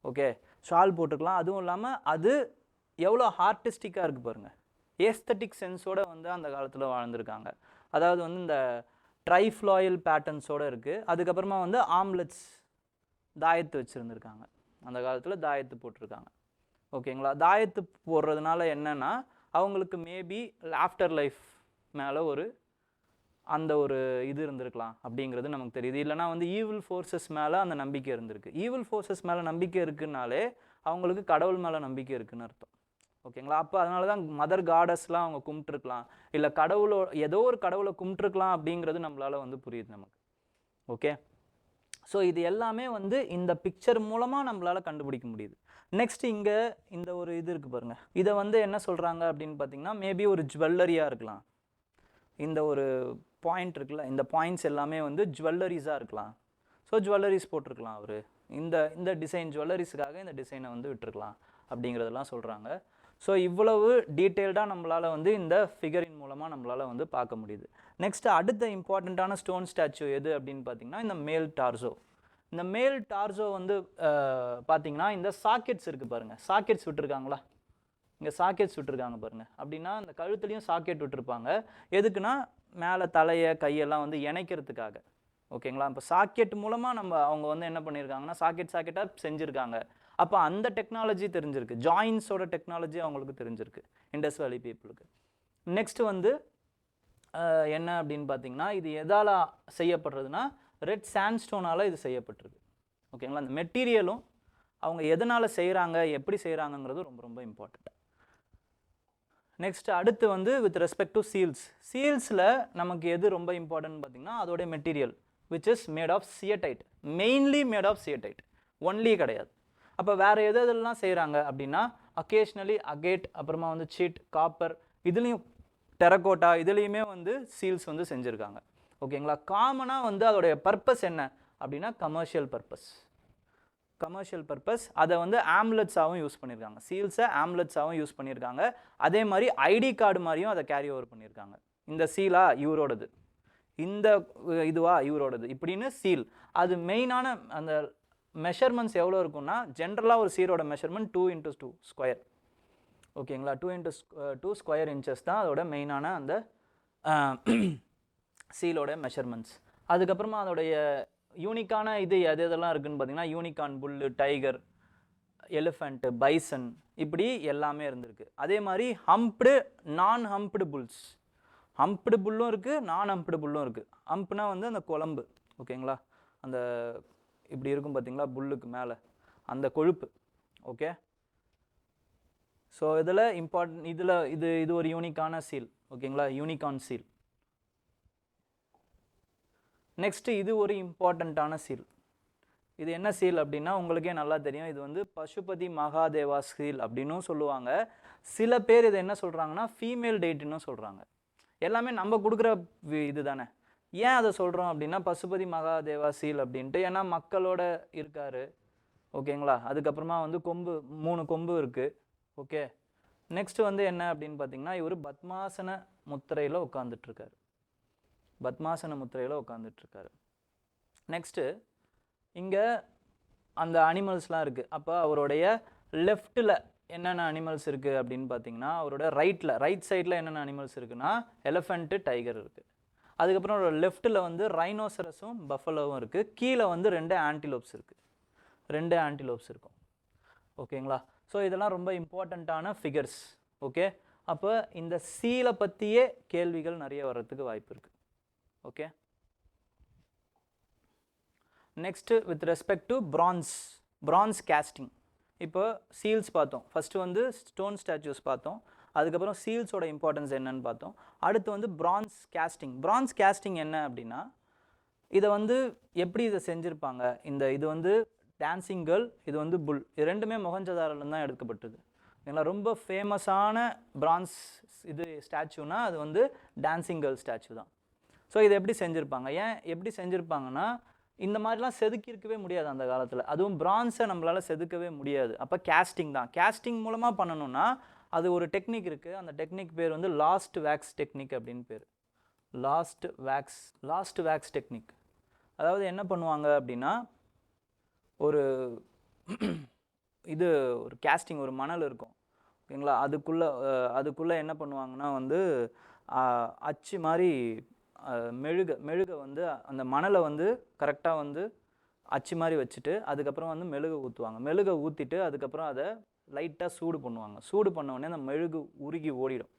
ஓகே, ஷால் போட்டிருக்கலாம். அதுவும் இல்லாமல் அது எவ்வளோ ஆர்டிஸ்டிக்காக இருக்குது பாருங்கள். ஏஸ்தட்டிக் சென்ஸோடு வந்து அந்த காலத்தில் வாழ்ந்துருக்காங்க. அதாவது வந்து இந்த ட்ரைஃப்ளாயில் பேட்டர்ன்ஸோடு இருக்குது. அதுக்கப்புறமா வந்து ஆம்லெட்ஸ் தாயத்து வச்சுருந்துருக்காங்க. அந்த காலத்தில் தாயத்து போட்டிருக்காங்க. ஓகேங்களா, தாயத்து போடுறதுனால என்னென்னா அவங்களுக்கு மேபி ஆஃப்டர் லைஃப் மேலே அந்த ஒரு இது இருந்திருக்கலாம் அப்படிங்கிறது நமக்கு தெரியுது. இல்லைனா வந்து ஈவில் ஃபோர்ஸஸ் மேலே அந்த நம்பிக்கை இருந்திருக்கு. ஈவில் ஃபோர்ஸஸ் மேலே நம்பிக்கை இருக்குன்னாலே அவங்களுக்கு கடவுள் மேலே நம்பிக்கை இருக்குன்னு அர்த்தம். ஓகேங்களா, அப்போ அதனால தான் மதர் காடஸ்லாம் அவங்க கும்பிட்டுருக்கலாம், இல்லை ஏதோ ஒரு கடவுளை கும்பிட்டுருக்கலாம் அப்படிங்கிறது நம்மளால் வந்து புரியுது நமக்கு. ஓகே, ஸோ இது எல்லாமே வந்து இந்த பிக்சர் மூலமாக நம்மளால் கண்டுபிடிக்க முடியுது. நெக்ஸ்ட் இங்கே இந்த ஒரு இது இருக்குது பாருங்கள். இதை வந்து என்ன சொல்கிறாங்க அப்படின்னு பார்த்தீங்கன்னா மேபி ஒரு ஜுவல்லரியாக இருக்கலாம். இந்த ஒரு பாயிண்ட் இருக்குல்ல, இந்த பாயிண்ட்ஸ் எல்லாமே வந்து ஜுவல்லரிஸாக இருக்கலாம். ஸோ ஜுவல்லரிஸ் போட்டிருக்கலாம் அவர். இந்த டிசைன் ஜுவல்லரிஸுக்காக இந்த டிசைனை வந்து விட்டுருக்கலாம் அப்படிங்கிறதெல்லாம் சொல்கிறாங்க. ஸோ இவ்வளவு டீட்டெயில்டாக நம்மளால் வந்து இந்த ஃபிகரின் மூலமாக நம்மளால் வந்து பார்க்க முடியுது. நெக்ஸ்ட் அடுத்த இம்பார்ட்டண்ட்டான ஸ்டோன் ஸ்டாச்சு எது அப்படின்னு பார்த்தீங்கன்னா இந்த மேல் டார்சோ. இந்த மேல் டார்சோ வந்து பார்த்தீங்கன்னா இந்த சாக்கெட்ஸ் இருக்குது பாருங்கள். சாக்கெட்ஸ் விட்டுருக்காங்களா, இங்கே சாக்கெட்ஸ் விட்டுருக்காங்க பாருங்கள். அப்படின்னா இந்த கழுத்துலேயும் சாக்கெட் விட்டுருப்பாங்க. எதுக்குன்னா மேலே தலையை கையெல்லாம் வந்து இணைக்கிறதுக்காக. ஓகேங்களா, இப்போ சாக்கெட் மூலமாக அவங்க வந்து என்ன பண்ணியிருக்காங்கன்னா சாக்கெட்டாக செஞ்சுருக்காங்க. அப்போ அந்த டெக்னாலஜி தெரிஞ்சிருக்கு, ஜாயின்ஸோட டெக்னாலஜி அவங்களுக்கு தெரிஞ்சிருக்கு இண்டஸ் வேலி பீப்புளுக்கு. நெக்ஸ்ட் வந்து என்ன அப்படின்னு பார்த்தீங்கன்னா இது எதால் செய்யப்படுறதுன்னா ரெட் சாண்ட்ஸ்டோனால் இது செய்யப்பட்டிருக்கு. ஓகேங்களா, அந்த மெட்டீரியலும் அவங்க எதனால் செய்கிறாங்க எப்படி செய்கிறாங்கங்கிறது ரொம்ப ரொம்ப இம்பார்ட்டண்ட். நெக்ஸ்ட் அடுத்து வந்து வித் ரெஸ்பெக்ட் டு சீல்ஸில் நமக்கு எது ரொம்ப இம்பார்ட்டன்ட் பார்த்தீங்கன்னா அதோடைய material which is made of steatite, mainly made of steatite, only கிடையாது. அப்போ வேறு எதெல்லாம் செய்கிறாங்க அப்படின்னா அக்கேஷ்னலி அகேட், அப்புறமா வந்து சீட், காப்பர், இதுலேயும் டெரகோட்டா, இதுலேயுமே வந்து சீல்ஸ் வந்து செஞ்சுருக்காங்க. ஓகேங்களா, காமனாக வந்து அதோடைய பர்பஸ் என்ன அப்படின்னா கமர்ஷியல் பர்பஸ். அதை வந்து ஆம்லெட்ஸாகவும் யூஸ் பண்ணியிருக்காங்க. சீல்ஸை ஆம்லெட்ஸாகவும் யூஸ் பண்ணியிருக்காங்க. அதே மாதிரி ஐடி கார்டு மாதிரியும் அதை கேரி ஓவர் பண்ணியிருக்காங்க. இந்த சீலா இவரோடது, இந்த இதுவா இவரோடது இப்படின்னு சீல். அது மெயினான அந்த மெஷர்மெண்ட்ஸ் எவ்வளோ இருக்குன்னா ஜென்ரலாக ஒரு சீரோட மெஷர்மெண்ட் 2x2 ஸ்கொயர். ஓகேங்களா, 2x2 ஸ்கொயர் இன்ச்சஸ் தான் அதோட மெயினான அந்த சீலோட மெஷர்மெண்ட்ஸ். அதுக்கப்புறமா அதோடைய யூனிக்கான இது எதெல்லாம் இருக்குதுன்னு பார்த்தீங்கன்னா யூனிகார்ன், புல்லு, டைகர், எலிஃபெண்ட்டு, பைசன், இப்படி எல்லாமே இருந்திருக்கு. அதே மாதிரி ஹம்ப்டு, நான் ஹம்ப்டு புல்ஸ், ஹம்ப்டு புல்லும் இருக்குது, நான் ஹம்ப்டு புல்லும் இருக்குது. ஹம்ப்னா வந்து அந்த குழம்பு. ஓகேங்களா, அந்த இப்படி இருக்கும் பார்த்தீங்களா புல்லுக்கு மேலே அந்த கொழுப்பு. ஓகே, ஸோ இதில் இது ஒரு யூனிக்கான சீல். ஓகேங்களா, யூனிகார்ன் சீல். நெக்ஸ்ட் இது ஒரு இம்பார்ட்டண்ட்டான சீல். இது என்ன சீல் அப்படின்னா உங்களுக்கே நல்லா தெரியும், இது வந்து பசுபதி மகாதேவா சீல் அப்படின்னும் சொல்லுவாங்க. சில பேர் இதை என்ன சொல்கிறாங்கன்னா ஃபீமேல் டெய்ட்னு சொல்கிறாங்க. எல்லாமே நம்ம கொடுக்குற இது தானே. ஏன் அதை சொல்கிறோம் அப்படின்னா பசுபதி மகாதேவா சீல் அப்படின்ட்டு, ஏன்னா மக்களோட இருக்கார். ஓகேங்களா, அதுக்கப்புறமா வந்து 3 கொம்பு இருக்குது. ஓகே, நெக்ஸ்ட் வந்து என்ன அப்படின்னு பார்த்தீங்கன்னா இவர் பத்மாசன முத்திரையில் உட்காந்துட்ருக்காரு. நெக்ஸ்ட்டு இங்கே அந்த அனிமல்ஸ்லாம் இருக்குது. அப்போ அவருடைய லெஃப்டில் என்னென்ன அனிமல்ஸ் இருக்குது அப்படின்னு பார்த்தீங்கன்னா, அவரோட ரைட் சைடில் என்னென்ன அனிமல்ஸ் இருக்குன்னா எலிஃபெண்ட்டு, டைகர் இருக்குது. அதுக்கப்புறம் அவரோட லெஃப்ட்டில் வந்து ரைனோசரஸும் பஃபலோவும் இருக்குது. கீழே வந்து 2 ஆன்டிலோப்ஸ் இருக்குது. 2 ஆன்டிலோப்ஸ் இருக்கும். ஓகேங்களா? ஸோ இதெல்லாம் ரொம்ப இம்பார்ட்டண்ட்டான ஃபிகர்ஸ். ஓகே, அப்போ இந்த சீலை பற்றியே கேள்விகள் நிறைய வர்றதுக்கு வாய்ப்பு இருக்குது. Okay, next with respect to France casting. இப்போ சீல்ஸ் பார்த்தோம். ஃபஸ்ட்டு வந்து ஸ்டோன் ஸ்டாச்சூஸ் பார்த்தோம். அதுக்கப்புறம் சீல்ஸோட இம்பார்ட்டன்ஸ் என்னன்னு பார்த்தோம். அடுத்து வந்து பிரான்ஸ் கேஸ்டிங் என்ன அப்படின்னா, இதை வந்து எப்படி இதை செஞ்சுருப்பாங்க, இது வந்து டான்சிங் கேர்ள், இது வந்து புல், இது ரெண்டுமே மொஹஞ்சதாரோல தான் எடுக்கப்பட்டது. ஓகேங்களா? ரொம்ப ஃபேமஸான பிரான்ஸ் இது ஸ்டாச்சுனா அது வந்து டான்சிங் கேர்ள் ஸ்டாச்சு தான். ஸோ இதை எப்படி செஞ்சுருப்பாங்க, எப்படி செஞ்சுருப்பாங்கன்னா, இந்த மாதிரிலாம் செதுக்கியிருக்கவே முடியாது அந்த காலத்தில். அதுவும் பிரான்ஸை நம்மளால் செதுக்கவே முடியாது. அப்போ கேஸ்டிங் தான். கேஸ்டிங் மூலமாக பண்ணணும்னா அது ஒரு டெக்னிக் இருக்குது. அந்த டெக்னிக் பேர் வந்து லாஸ்ட் வேக்ஸ் டெக்னிக் அப்படின்னு பேர். Last wax technique. அதாவது என்ன பண்ணுவாங்க அப்படின்னா, ஒரு ஒரு கேஸ்டிங், ஒரு மணல் இருக்கும். ஓகேங்களா? அதுக்குள்ளே என்ன பண்ணுவாங்கன்னா வந்து அச்சு மாதிரி மெழுகை வந்து அந்த மணலை வந்து கரெக்டாக வந்து அச்சு மாதிரி வச்சுட்டு அதுக்கப்புறம் வந்து மெழுகை ஊற்றிட்டு அதுக்கப்புறம் அதை லைட்டாக சூடு பண்ணுவாங்க. சூடு பண்ண உடனே அந்த மெழுகு உருகி ஓடிடும்.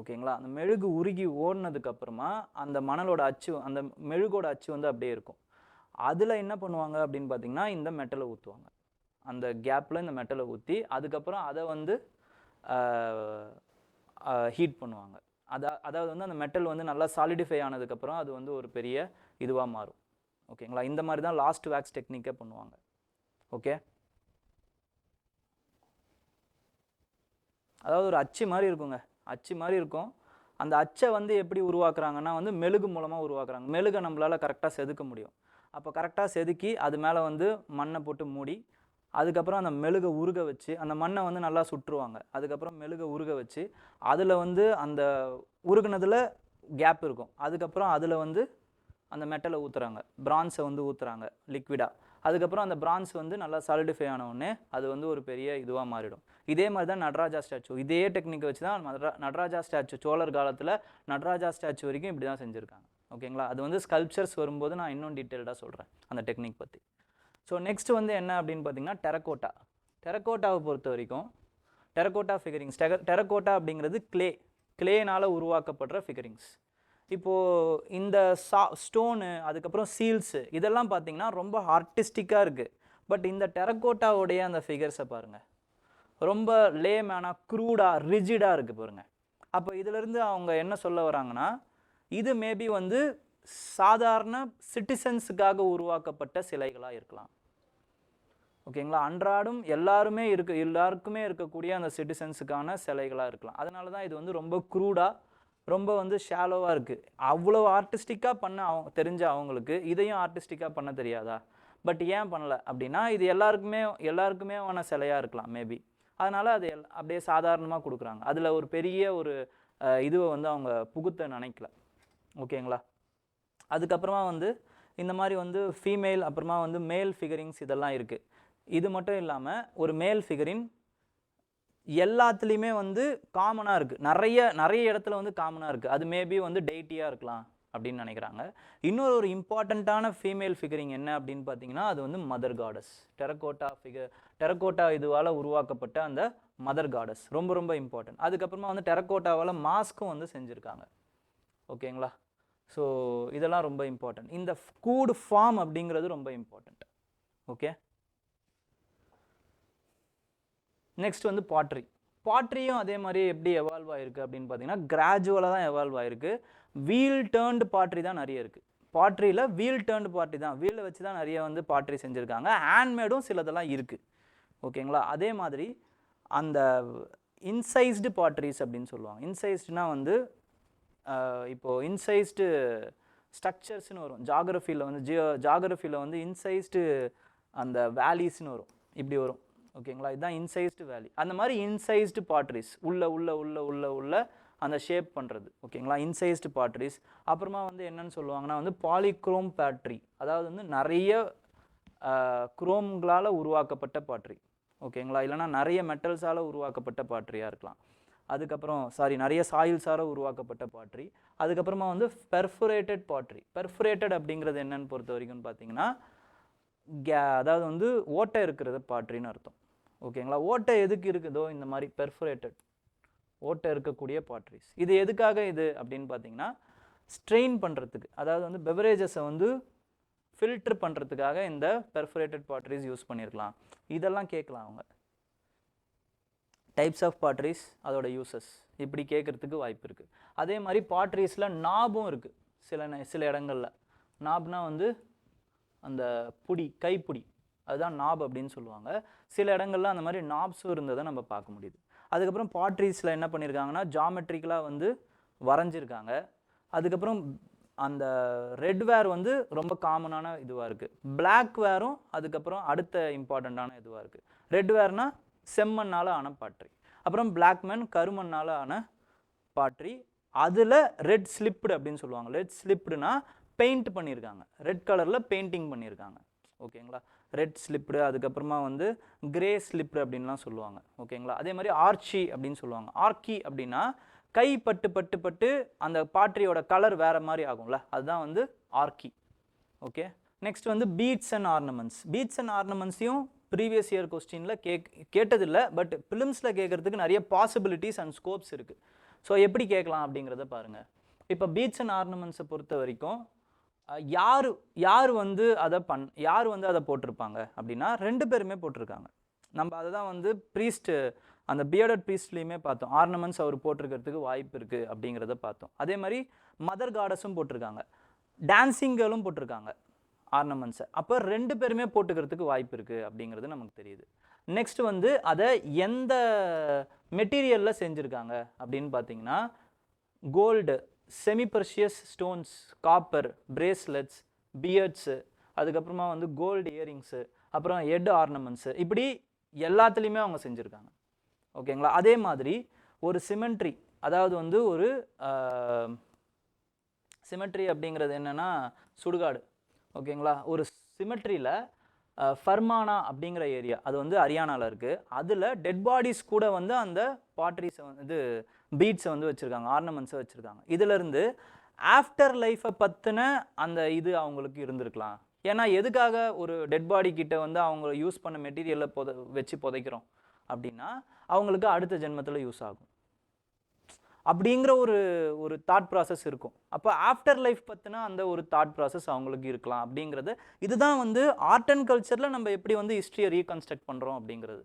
ஓகேங்களா? அந்த மெழுகு உருகி ஓடினதுக்கப்புறமா அந்த மணலோட அச்சு, அந்த மெழுகோட அச்சு வந்து அப்படியே இருக்கும். அதில் என்ன பண்ணுவாங்க அப்படின்னு பார்த்தீங்கன்னா, இந்த மெட்டலை ஊற்றுவாங்க. அந்த கேப்பில் இந்த மெட்டலை ஊற்றி அதுக்கப்புறம் அதை வந்து ஹீட் பண்ணுவாங்க. அதாவது வந்து அந்த மெட்டல் வந்து நல்லா சாலிடிஃபை ஆனதுக்கப்புறம் அது வந்து ஒரு பெரிய இதுவாக மாறும். ஓகேங்களா? இந்த மாதிரி தான் லாஸ்ட் வேக்ஸ் டெக்னிக்கை பண்ணுவாங்க. ஓகே, அதாவது ஒரு அச்சு மாதிரி இருக்குங்க, அச்சு மாதிரி இருக்கும். அந்த அச்சை வந்து எப்படி உருவாக்குறாங்கன்னா வந்து மெழுகு மூலமாக உருவாக்குறாங்க. மெழுகை நம்மளால் கரெக்டாக செதுக்க முடியும். அப்போ கரெக்டாக செதுக்கி அது மேலே வந்து மண்ணை போட்டு மூடி அதுக்கப்புறம் அந்த மெழுகை உருக வச்சு அந்த மண்ணை வந்து நல்லா சுற்றுவாங்க. அதுக்கப்புறம் மெழுகை உருக வச்சு அதில் வந்து அந்த உருகுனதில் கேப் இருக்கும். அதுக்கப்புறம் அதில் வந்து அந்த மெட்டலை ஊற்றுறாங்க, பிரான்ஸை வந்து ஊற்றுறாங்க லிக்விடாக. அதுக்கப்புறம் அந்த பிரான்ஸ் வந்து நல்லா சாலிடிஃபை ஆன உடனே அது வந்து ஒரு பெரிய இதுவாக மாறிடும். இதே மாதிரி தான் நடராஜா ஸ்டாச்சு. இதே டெக்னிக் வச்சு தான் நடராஜா ஸ்டாச்சு, சோழர் காலத்தில் நடராஜா ஸ்டாச்சு வரைக்கும் இப்படி தான் செஞ்சுருக்காங்க. ஓகேங்களா? அது வந்து ஸ்கல்ப்சர்ஸ் வரும்போது நான் இன்னும் டீட்டெயில்டாக சொல்கிறேன் அந்த டெக்னிக் பற்றி. ஸோ நெக்ஸ்ட் வந்து என்ன அப்படின்னு பார்த்தீங்கன்னா, டெரக்கோட்டாவை பொறுத்த வரைக்கும் டெரக்கோட்டா ஃபிகரிங்ஸ். டெரக்கோட்டா அப்படிங்கிறது கிளேனால் உருவாக்கப்படுற ஃபிகரிங்ஸ். இப்போது இந்த ஸ்டோனு அதுக்கப்புறம் சீல்ஸு இதெல்லாம் பார்த்தீங்கன்னா ரொம்ப ஆர்டிஸ்டிக்காக இருக்குது. பட் இந்த டெரக்கோட்டாவுடைய அந்த ஃபிகர்ஸை பாருங்கள், ரொம்ப லேமேனாக க்ரூடாக ரிஜிடாக இருக்குது பாருங்கள். அப்போ இதிலேருந்து அவங்க என்ன சொல்ல வராங்கன்னா, இது மேபி வந்து சாதாரண சிட்டிசன்ஸுக்காக உருவாக்கப்பட்ட சிலைகளாக இருக்கலாம். ஓகேங்களா? அன்றாடம் எல்லாருக்குமே இருக்கக்கூடிய அந்த சிட்டிசன்ஸுக்கான சிலைகளாக இருக்கலாம். அதனால தான் இது வந்து ரொம்ப க்ரூடாக, ரொம்ப வந்து ஷாலோவாக இருக்குது. அவ்வளோ ஆர்டிஸ்டிக்காக பண்ண தெரிஞ்ச அவங்களுக்கு இதையும் ஆர்டிஸ்டிக்காக பண்ண தெரியாதா? பட் ஏன் பண்ணலை அப்படின்னா, இது எல்லாருக்குமே ஆன சிலையாக இருக்கலாம் மேபி. அதனால் அது அப்படியே சாதாரணமாக கொடுக்குறாங்க. அதில் ஒரு பெரிய ஒரு இதுவை வந்து அவங்க புகுத்த நினைக்கல. ஓகேங்களா? அதுக்கப்புறமா வந்து இந்த மாதிரி வந்து ஃபீமேல், அப்புறமா வந்து மேல் ஃபிகரிங்ஸ் இதெல்லாம் இருக்குது. இது மட்டும் இல்லாமல் ஒரு மேல் ஃபிகரின் எல்லாத்துலேயுமே வந்து காமனாக இருக்குது. நிறைய இடத்துல வந்து காமனாக இருக்குது. அது மேபி வந்து டெய்ட்டியாக இருக்கலாம் அப்படின்னு நினைக்கிறாங்க. இன்னொரு ஒரு இம்பார்ட்டண்ட்டான ஃபீமேல் ஃபிகரிங் என்ன அப்படின்னு பார்த்தீங்கன்னா, அது வந்து மதர் காடஸ். டெரக்கோட்டா இதுவால் உருவாக்கப்பட்ட அந்த மதர் காடஸ் ரொம்ப ரொம்ப இம்பார்ட்டன்ட். அதுக்கப்புறமா வந்து டெரக்கோட்டாவால் மாஸ்க்கும் வந்து செஞ்சுருக்காங்க. ஓகேங்களா? ஸோ இதெல்லாம் ரொம்ப இம்பார்ட்டன்ட். இந்த கூடு ஃபார்ம் அப்படிங்கிறது ரொம்ப இம்பார்ட்டன்ட். ஓகே, நெக்ஸ்ட் வந்து பாட்ரியும் அதே மாதிரி எப்படி எவால்வ் ஆகிருக்கு அப்படின்னு பார்த்தீங்கன்னா, கிராஜுவலாக தான் எவால்வ் ஆகிருக்கு. வீல் டேர்ன்டு பாட்ரி தான் நிறைய இருக்குது. பாட்ரியில் வீல் டேர்ன்டு பாட்ரி தான், வீலை வச்சு தான் நிறைய வந்து பாட்ரி செஞ்சுருக்காங்க. ஹேண்ட்மேடும் சிலதெல்லாம் இருக்குது. ஓகேங்களா? அதே மாதிரி அந்த இன்சைஸ்டு பாட்ரிஸ் அப்படின்னு சொல்லுவாங்க. இன்சைஸ்டுனா வந்து இப்போது இன்சைஸ்டு ஸ்ட்ரக்சர்ஸ்னு வரும். ஜாகிரஃபியில் வந்து இன்சைஸ்டு அந்த வேலிஸ்னு வரும், இப்படி வரும். ஓகேங்களா? இதுதான் இன்சைஸ்டு வேலி. அந்த மாதிரி இன்சைஸ்டு பாட்ரிஸ் உள்ள அந்த ஷேப் பண்ணுறது. ஓகேங்களா? இன்சைஸ்டு பாட்ரிஸ். அப்புறமா வந்து என்னன்னு சொல்லுவாங்கன்னா வந்து பாலிக்ரோம் பாட்ரி, அதாவது வந்து நிறைய குரோம்களால் உருவாக்கப்பட்ட பாட்ரி. ஓகேங்களா, இல்லைனா நிறைய மெட்டல்ஸால் உருவாக்கப்பட்ட பாட்ரியாக இருக்கலாம். அதுக்கப்புறம் நிறைய சாயில்ஸால் உருவாக்கப்பட்ட பாட்ரி. அதுக்கப்புறமா வந்து பெர்ஃபுரேட்டட் பாட்ரி. பெர்ஃபுரேட்டட் அப்படிங்கிறது என்னன்னு பொறுத்த வரைக்கும் பார்த்தீங்கன்னா அதாவது வந்து ஓட்டை இருக்கிறது பாட்ரின்னு அர்த்தம். ஓகேங்களா, ஓட்டை எதுக்கு இருக்குதோ இந்த மாதிரி பெர்ஃபுரேட்டட் ஓட்டை இருக்கக்கூடிய பாட்ரிஸ். இது எதுக்காக இது அப்படின்னு பார்த்தீங்கன்னா ஸ்ட்ரெயின் பண்ணுறதுக்கு, அதாவது வந்து பெவரேஜஸை வந்து ஃபில்டர் பண்ணுறதுக்காக இந்த பெர்ஃபுரேட்டட் பாட்ரிஸ் யூஸ் பண்ணியிருக்கலாம். இதெல்லாம் கேட்கலாம் அவங்க. டைப்ஸ் ஆஃப் பாட்ரிஸ், அதோட யூசஸ் இப்படி கேட்குறதுக்கு வாய்ப்பு இருக்குது. அதே மாதிரி பாட்ரிஸில் நாபும் இருக்குது. சில இடங்களில் நாப்னா வந்து அந்த புடி, கைப்புடி, அதுதான் நாப் அப்படின்னு சொல்லுவாங்க. சில இடங்கள்ல அந்த மாதிரி நாப்ஸும் இருந்ததை நம்ம பார்க்க முடியுது. அதுக்கப்புறம் பாட்ரிஸில் என்ன பண்ணியிருக்காங்கன்னா ஜாமெட்ரிக்கலாக வந்து வரைஞ்சிருக்காங்க. அதுக்கப்புறம் அந்த ரெட் வேர் வந்து ரொம்ப காமனான இதுவாக இருக்குது. பிளாக் வேரும் அதுக்கப்புறம் அடுத்த இம்பார்ட்டண்ட்டான இதுவாக இருக்குது. ரெட் வேர்னா செம்மண்ணால் ஆன பாட்ரி, அப்புறம் பிளாக்மேன் கருமண்ணால் ஆன பாட்ரி. அதில் ரெட் ஸ்லிப்டு அப்படின்னு சொல்லுவாங்க. ரெட் ஸ்லிப்டுனா பெயிண்ட் பண்ணியிருக்காங்க, ரெட் கலரில் பெயிண்டிங் பண்ணியிருக்காங்க. ஓகேங்களா, ரெட் ஸ்லிப்டு. அதுக்கப்புறமா வந்து கிரே ஸ்லிப்டு அப்படின்லாம் சொல்லுவாங்க. ஓகேங்களா, அதே மாதிரி ஆர்ச்சி அப்படின்னு சொல்லுவாங்க. ஆர்க்கி அப்படின்னா கை பட்டு பட்டு பட்டு அந்த பாட்ரியோட கலர் வேறு மாதிரி ஆகும்ல, அதுதான் வந்து ஆர்க்கி. ஓகே, நெக்ஸ்ட் வந்து beads and ornaments. Beads and ஆர்னமெண்ட்ஸையும் ப்ரீவியஸ் இயர் கொஸ்டினில் கேட்டதில்லை, பட் ஃபிலிம்ஸில் கேட்குறதுக்கு நிறைய பாசிபிலிட்டிஸ் அண்ட் ஸ்கோப்ஸ் இருக்குது. ஸோ எப்படி கேட்கலாம் அப்படிங்கிறத பாருங்கள். இப்போ பீட்ஸ் அண்ட் ஆர்னமெண்ட்ஸை பொறுத்த வரைக்கும் யார் வந்து அதை போட்டிருப்பாங்க அப்படின்னா 2 பேருமே போட்டிருக்காங்க. நம்ம அதை தான் வந்து ப்ரீஸ்ட், அந்த பியர்டட் ப்ரீஸ்ட்லேயுமே பார்த்தோம். ஆர்னமெண்ட்ஸ் அவர் போட்டிருக்கிறதுக்கு வாய்ப்பு இருக்குது அப்படிங்கிறத பார்த்தோம். அதே மாதிரி மதர் காடஸும் போட்டிருக்காங்க, டான்சிங் கேர்ளும் போட்டிருக்காங்க ஆர்னமெண்ட்ஸை. அப்போ 2 பேருமே போட்டுக்கிறதுக்கு வாய்ப்பு இருக்குது அப்படிங்கிறது நமக்கு தெரியுது. நெக்ஸ்ட் வந்து அதை எந்த மெட்டீரியலில் செஞ்சுருக்காங்க அப்படின்னு பார்த்தீங்கன்னா gold, semi precious stones, copper, bracelets, beads, அதுக்கப்புறமா வந்து கோல்டு இயரிங்ஸு, அப்புறம் ஹெட் ஆர்னமெண்ட்ஸு, இப்படி எல்லாத்துலேயுமே அவங்க செஞ்சுருக்காங்க. ஓகேங்களா, அதே மாதிரி ஒரு சிமெட்ரி, அதாவது வந்து ஒரு சிமெட்ரி அப்படிங்கிறது என்னென்னா சுடுகாடு. ஓகேங்களா, ஒரு சிமெட்ரியில் ஃபர்மானா அப்படிங்கிற ஏரியா, அது வந்து ஹரியானாவில் இருக்குது. அதில் டெட் பாடிஸ் கூட வந்து அந்த பாட்ரிஸை வந்து பீட்ஸை வந்து வச்சுருக்காங்க, ஆர்னமெண்ட்ஸை வச்சுருக்காங்க. இதிலேருந்து ஆஃப்டர் லைஃப்பை பற்றின அந்த இது அவங்களுக்கு இருந்திருக்கலாம். ஏன்னா எதுக்காக ஒரு டெட் பாடி கிட்ட வந்து அவங்க யூஸ் பண்ண மெட்டீரியலை வச்சு புதைக்கிறோம் அப்படின்னா அவங்களுக்கு அடுத்த ஜென்மத்தில் யூஸ் ஆகும் அப்படிங்கிற ஒரு தாட் ப்ராசஸ் இருக்கும். அப்போ ஆஃப்டர் லைஃப் பற்றினா அந்த ஒரு தாட் ப்ராசஸ் அவங்களுக்கு இருக்கலாம் அப்படிங்கிறது. இதுதான் வந்து ஆர்ட் அண்ட் கல்ச்சரில் நம்ம எப்படி வந்து ஹிஸ்ட்ரியை ரீகன்ஸ்ட்ரக்ட் பண்ணுறோம் அப்படிங்கிறது.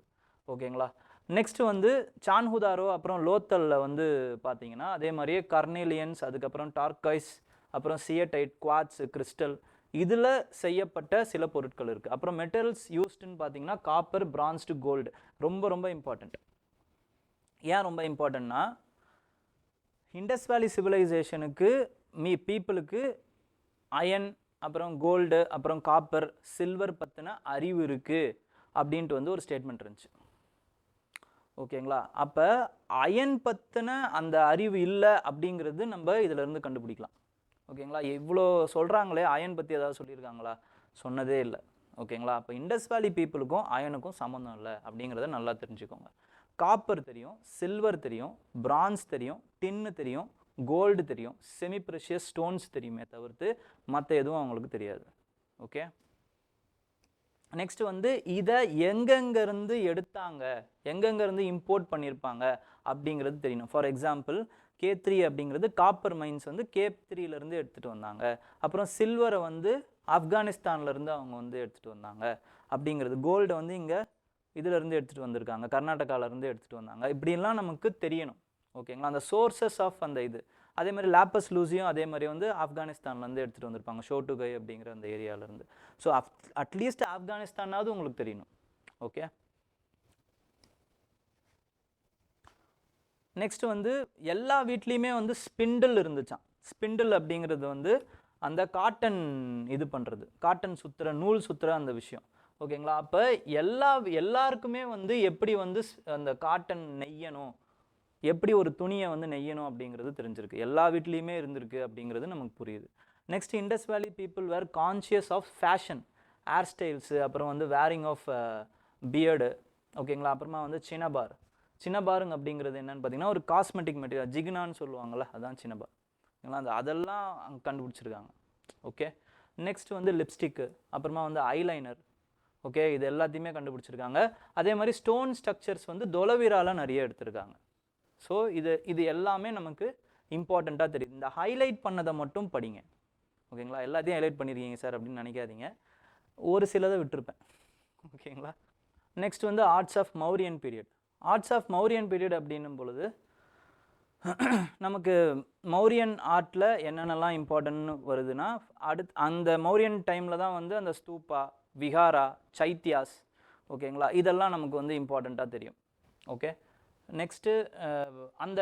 ஓகேங்களா, நெக்ஸ்ட் வந்து சான்ஹுதாரோ அப்புறம் லோத்தலில் வந்து பார்த்தீங்கன்னா அதே மாதிரியே கர்னேலியன்ஸ், அதுக்கப்புறம் டார்காய்ஸ், அப்புறம் சியடைட், குவாட்ஸ், கிறிஸ்டல், இதில் செய்யப்பட்ட சில பொருட்கள் இருக்குது. அப்புறம் மெட்டல்ஸ் யூஸ்டுன்னு பார்த்தீங்கன்னா காப்பர், பிரான்ஸ்டு, கோல்டு. ரொம்ப ரொம்ப இம்பார்ட்டண்ட். ஏன் ரொம்ப இம்பார்ட்டன்ட்னா இண்டஸ் வேலி சிவிலைசேஷனுக்கு பீப்புளுக்கு அயன், அப்புறம் கோல்டு, அப்புறம் காப்பர், சில்வர் பற்றின அறிவு இருக்குது அப்படின்ட்டு வந்து ஒரு ஸ்டேட்மெண்ட் இருந்துச்சு. ஓகேங்களா, அப்போ அயன் பற்றின அந்த அறிவு இல்லை அப்படிங்கிறது நம்ம இதிலேருந்து கண்டுபிடிக்கலாம். ஓகேங்களா, இவ்வளோ சொல்கிறாங்களே, அயன் பற்றி ஏதாவது சொல்லியிருக்காங்களா? சொன்னதே இல்லை. ஓகேங்களா, அப்போ இண்டஸ் வேலி பீப்புளுக்கும் அயனுக்கும் சம்மந்தம் இல்லை அப்படிங்கிறத நல்லா தெரிஞ்சுக்கோங்க. காப்பர் தெரியும், சில்வர் தெரியும், பிரான்ஸ் தெரியும், டின்னு தெரியும், கோல்டு தெரியும், செமி ப்ரெஷியஸ் ஸ்டோன்ஸ் தெரியுமே தவிர்த்து மற்ற எதுவும் அவங்களுக்கு தெரியாது. ஓகே, நெக்ஸ்ட் வந்து இதை எங்கெங்கேருந்து எடுத்தாங்க, எங்கெங்கேருந்து இம்போர்ட் பண்ணியிருப்பாங்க அப்படிங்கிறது தெரியணும். ஃபார் எக்ஸாம்பிள் K3 அப்படிங்கிறது காப்பர் மைன்ஸ் வந்து K3லேருந்து எடுத்துகிட்டு வந்தாங்க. அப்புறம் சில்வரை வந்து ஆப்கானிஸ்தான்லேருந்து அவங்க வந்து எடுத்துகிட்டு வந்தாங்க அப்படிங்கிறது. கோல்டை வந்து இங்கே இதிலேருந்து எடுத்துகிட்டு வந்திருக்காங்க, கர்நாடகாவிலேருந்து எடுத்துகிட்டு வந்தாங்க. இப்படிலாம் நமக்கு தெரியணும். ஓகேங்களா, அந்த சோர்சஸ் ஆஃப் அந்த இது. அதே மாதிரி லாப்பஸ் லூசியும் அதே மாதிரி வந்து ஆப்கானிஸ்தான்லேருந்து எடுத்துகிட்டு வந்திருப்பாங்க, ஷோட்டுகை அப்படிங்கிற அந்த ஏரியாவிலேருந்து. ஸோ அட்லீஸ்ட் ஆப்கானிஸ்தானாவது உங்களுக்கு தெரியணும். ஓகே, நெக்ஸ்ட் வந்து எல்லா வீட்லேயுமே வந்து ஸ்பிண்டில் இருந்துச்சான். ஸ்பிண்டில் அப்படிங்கிறது வந்து அந்த காட்டன் இது பண்ணுறது, காட்டன் சுற்றுற, நூல் சுற்றுற அந்த விஷயம். ஓகேங்களா, அப்போ எல்லாருக்குமே வந்து எப்படி வந்து அந்த காட்டன் நெய்யணும், எப்படி ஒரு துணியை வந்து நெய்யணும் அப்படிங்கிறது தெரிஞ்சிருக்கு. எல்லா வீட்லேயுமே இருந்திருக்கு அப்படிங்கிறது நமக்கு புரியுது. Next Indus valley people were conscious of fashion, hair styles, அப்புறம் வந்து வேரிங் ஆஃப் பியர்டு, ஓகேங்களா. அப்புறமா வந்து சின்னபார். சின்னபாருங்க அப்படிங்கிறது என்னன்னு பார்த்தீங்கன்னா ஒரு காஸ்மெட்டிக் மெட்டீரியல், ஜிகினான்னு சொல்லுவாங்கள்ல, அதான் சின்னபார். ஓகேங்களா. அதெல்லாம் அங்கே கண்டுபிடிச்சிருக்காங்க. ஓகே. நெக்ஸ்ட் வந்து லிப்ஸ்டிக்கு, அப்புறமா வந்து ஐலைனர். ஓகே, இது எல்லாத்தையுமே கண்டுபிடிச்சிருக்காங்க. அதே மாதிரி ஸ்டோன் ஸ்ட்ரக்சர்ஸ் வந்து தொலைவீரால நிறைய எடுத்திருக்காங்க. ஸோ இது எல்லாமே நமக்கு இம்பார்ட்டண்ட்டாக தெரியுது. இந்த ஹைலைட் பண்ணதை மட்டும் படிங்க. ஓகேங்களா. எல்லாத்தையும் ஹைலைட் பண்ணியிருக்கீங்க சார் அப்படின்னு நினைக்காதீங்க, ஒரு சிலதை விட்டுருப்பேன். ஓகேங்களா. நெக்ஸ்ட் வந்து arts of Mauryan period. Arts of Mauryan period அப்படின்னும் பொழுது நமக்கு மௌரியன் ஆர்ட்டில் என்னென்னலாம் இம்பார்ட்டன்ட்னு வருதுன்னா, அந்த மௌரியன் டைமில் தான் வந்து அந்த ஸ்தூப்பா, விஹாரா, சைத்தியாஸ், ஓகேங்களா, இதெல்லாம் நமக்கு வந்து இம்பார்ட்டண்ட்டாக தெரியும். ஓகே. நெக்ஸ்ட்டு அந்த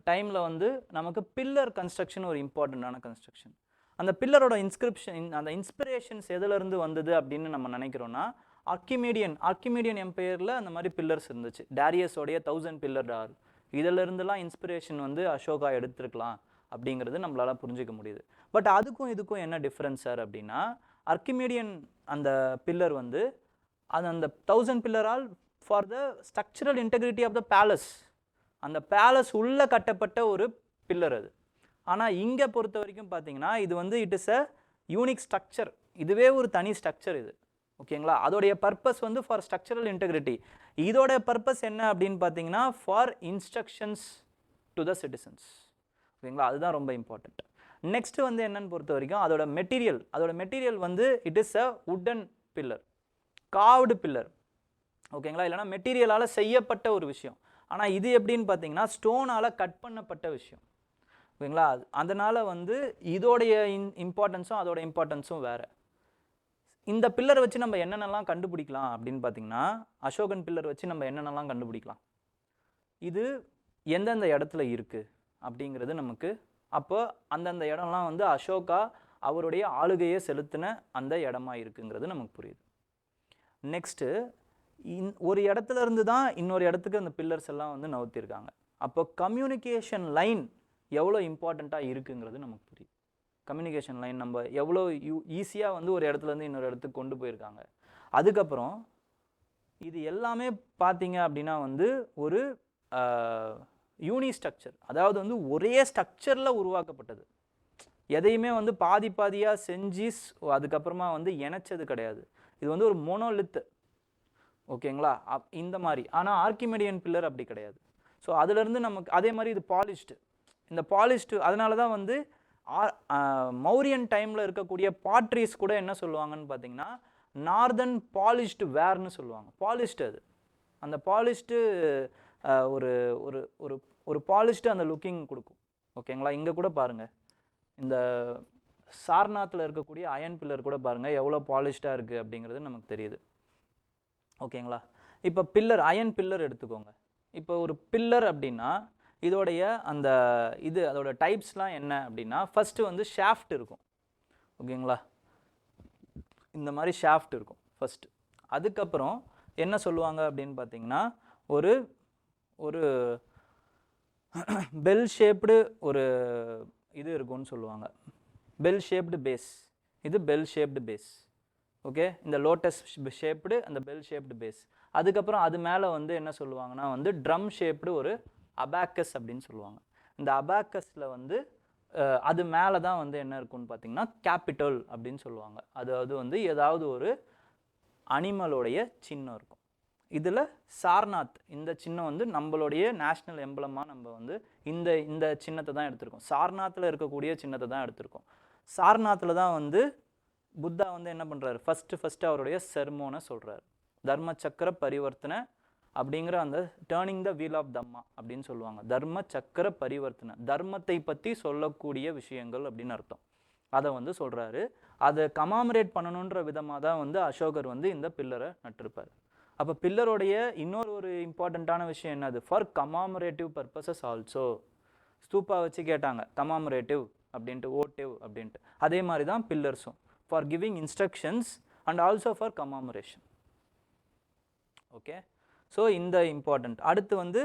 டைமில் வந்து நமக்கு பில்லர் கன்ஸ்ட்ரக்ஷன் ஒரு இம்பார்ட்டண்ட்டான கன்ஸ்ட்ரக்ஷன். அந்த பில்லரோட அந்த இன்ஸ்பிரேஷன்ஸ் எதுலேருந்து வந்தது அப்படின்னு நம்ம நினைக்கிறோன்னா, ஆர்க்கிமீடியன் எம்பையரில் அந்த மாதிரி பில்லர்ஸ் இருந்துச்சு. டேரியஸோடைய 1000 பில்லர் டார், இதிலிருந்துலாம் இன்ஸ்பிரேஷன் வந்து அசோகா எடுத்துருக்கலாம் அப்படிங்கிறது நம்மளால் புரிஞ்சிக்க முடியுது. பட் அதுக்கும் இதுக்கும் என்ன டிஃப்ரென்ஸ் சார் அப்படின்னா, ஆர்க்கிமீடியன் அந்த பில்லர் வந்து அந்த 1000 பில்லரால் for the structural integrity of the palace, அந்த பேலஸ் உள்ளே கட்டப்பட்ட ஒரு பில்லர் அது. ஆனால் இங்கே பொறுத்த வரைக்கும் பார்த்தீங்கன்னா இது வந்து it is a unique structure, இதுவே ஒரு தனி ஸ்ட்ரக்சர் இது. ஓகேங்களா. அதோடைய பர்பஸ் வந்து ஃபார் ஸ்ட்ரக்சரல் இன்டெகிரிட்டி. இதோட பர்பஸ் என்ன அப்படின்னு பார்த்தீங்கன்னா for instructions to the citizens. ஓகேங்களா. அதுதான் ரொம்ப இம்பார்ட்டண்ட். நெக்ஸ்ட் வந்து என்னன்னு பொறுத்த வரைக்கும் அதோட மெட்டீரியல் வந்து இட் இஸ் அ வுடன் பில்லர், காவ்டு பில்லர். ஓகேங்களா. இல்லைனா மெட்டீரியலால் செய்யப்பட்ட ஒரு விஷயம். ஆனால் இது எப்படின்னு பார்த்தீங்கன்னா ஸ்டோனால் கட் பண்ணப்பட்ட விஷயம். ஓகேங்களா. அதனால் வந்து இதோடைய இம்பார்ட்டன்ஸும் அதோட இம்பார்ட்டன்ஸும் வேறு. இந்த பில்லரை வச்சு நம்ம என்னென்னலாம் கண்டுபிடிக்கலாம் அப்படின்னு பார்த்தீங்கன்னா, அசோகன் பில்லர் வச்சு நம்ம என்னென்னலாம் கண்டுபிடிக்கலாம், இது எந்தெந்த இடத்துல இருக்குது அப்படிங்கிறது நமக்கு அப்போ அந்தந்த இடம்லாம் வந்து அசோகா அவருடைய ஆளுகையை செலுத்தின அந்த இடமா இருக்குங்கிறது நமக்கு புரியுது. நெக்ஸ்ட்டு ஒரு இடத்துல இருந்து தான் இன்னொரு இடத்துக்கு அந்த பில்லர்ஸ் எல்லாம் வந்து நவுத்திருக்காங்க. அப்போ கம்யூனிகேஷன் லைன் எவ்வளோ இம்பார்ட்டண்ட்டாக இருக்குங்கிறது நமக்கு புரியுது. கம்யூனிகேஷன் லைன் நம்ம எவ்வளோ ஈஸியாக வந்து ஒரு இடத்துலேருந்து இன்னொரு இடத்துக்கு கொண்டு போயிருக்காங்க. அதுக்கப்புறம் இது எல்லாமே பார்த்தீங்க அப்படின்னா வந்து ஒரு யூனி ஸ்ட்ரக்சர், அதாவது வந்து ஒரே ஸ்ட்ரக்சரில் உருவாக்கப்பட்டது. எதையுமே வந்து பாதி பாதியாக செஞ்சு அதுக்கப்புறமா வந்து இணைச்சது கிடையாது. இது வந்து ஒரு மோனோலித்து. ஓகேங்களா. இந்த மாதிரி. ஆனால் ஆர்க்கிமெடியன் பில்லர் அப்படி கிடையாது. ஸோ அதுலேருந்து நமக்கு அதே மாதிரி இது பாலிஷ்டு. இந்த பாலிஷ்டு அதனால தான் வந்து மௌரியன் டைமில் இருக்கக்கூடிய பாட்ரிஸ் கூட என்ன சொல்லுவாங்கன்னு பார்த்தீங்கன்னா நார்தன் பாலிஷ்டு வேர்னு சொல்லுவாங்க. பாலிஷ்டு அது அந்த பாலிஷ்டு ஒரு ஒரு ஒரு ஒரு பாலிஷ்டு அந்த லுக்கிங் கொடுக்கும். ஓகேங்களா. இங்கே கூட பாருங்கள், இந்த சார்நாத்தில் இருக்கக்கூடிய அயன் பில்லர் கூட பாருங்கள் எவ்வளோ பாலிஷ்டாக இருக்குது அப்படிங்கிறது நமக்கு தெரியுது. ஓகேங்களா. இப்போ பில்லர், அயன் பில்லர் எடுத்துக்கோங்க. இப்போ ஒரு பில்லர் அப்படின்னா இதோடைய அந்த அதோட டைப்ஸ்லாம் என்ன அப்படின்னா, ஃபஸ்ட்டு வந்து ஷாஃப்ட் இருக்கும். ஓகேங்களா. இந்த மாதிரி ஷாஃப்ட் இருக்கும் ஃபஸ்ட்டு. அதுக்கப்புறம் என்ன சொல்லுவாங்க அப்படின்னு பார்த்தீங்கன்னா ஒரு ஒரு பெல் ஷேப்டு ஒரு இது இருக்கும்னு சொல்லுவாங்க, பெல் ஷேப்டு பேஸ். இது பெல் ஷேப்டு பேஸ். ஓகே. இந்த லோட்டஸ் ஷேப்டு அந்த பெல் ஷேப்டு பேஸ். அதுக்கப்புறம் அது மேலே வந்து என்ன சொல்லுவாங்கன்னா வந்து ட்ரம் ஷேப்டு ஒரு அபாக்கஸ் அப்படின்னு சொல்லுவாங்க. இந்த அபாக்கஸில் வந்து அது மேலே தான் வந்து என்ன இருக்குன்னு பார்த்தீங்கன்னா கேபிட்டல் அப்படின்னு சொல்லுவாங்க. அதாவது வந்து ஏதாவது ஒரு அனிமலோடைய சின்னம் இருக்கும். இதில் சார்நாத் இந்த சின்னம் வந்து நம்மளுடைய நேஷ்னல் எம்பளமாக நம்ம வந்து இந்த சின்னத்தை தான் எடுத்திருக்கோம். சார்நாத்தில் இருக்கக்கூடிய சின்னத்தை தான் எடுத்திருக்கோம். சார்நாத்தில் தான் வந்து புத்தா வந்து என்ன பண்ணுறாரு, ஃபஸ்ட்டு அவருடைய செர்மோனை சொல்கிறார். தர்ம சக்கர பரிவர்த்தனை அப்படிங்கிற அந்த டேர்னிங் த வீல் ஆஃப் தம்மா அப்படின்னு சொல்லுவாங்க. தர்ம சக்கர பரிவர்த்தனை, தர்மத்தை பற்றி சொல்லக்கூடிய விஷயங்கள் அப்படின்னு அர்த்தம். அதை வந்து சொல்கிறாரு. அதை கமாமரேட் பண்ணணுன்ற விதமாக தான் வந்து அசோகர் வந்து இந்த பில்லரை நட்டிருப்பார். அப்போ பில்லருடைய இன்னொரு இம்பார்ட்டண்ட்டான விஷயம் என்னது, for commemorative purposes also. Stupa வச்சு கேட்டாங்க கமாமரேட்டிவ் அப்படின்ட்டு, ஓட்டிவ் அப்படின்ட்டு. அதே மாதிரி தான் பில்லர்ஸும், for giving instructions and also for commemoration. Okay. So இந்த இம்பார்ட்டண்ட். அடுத்து வந்து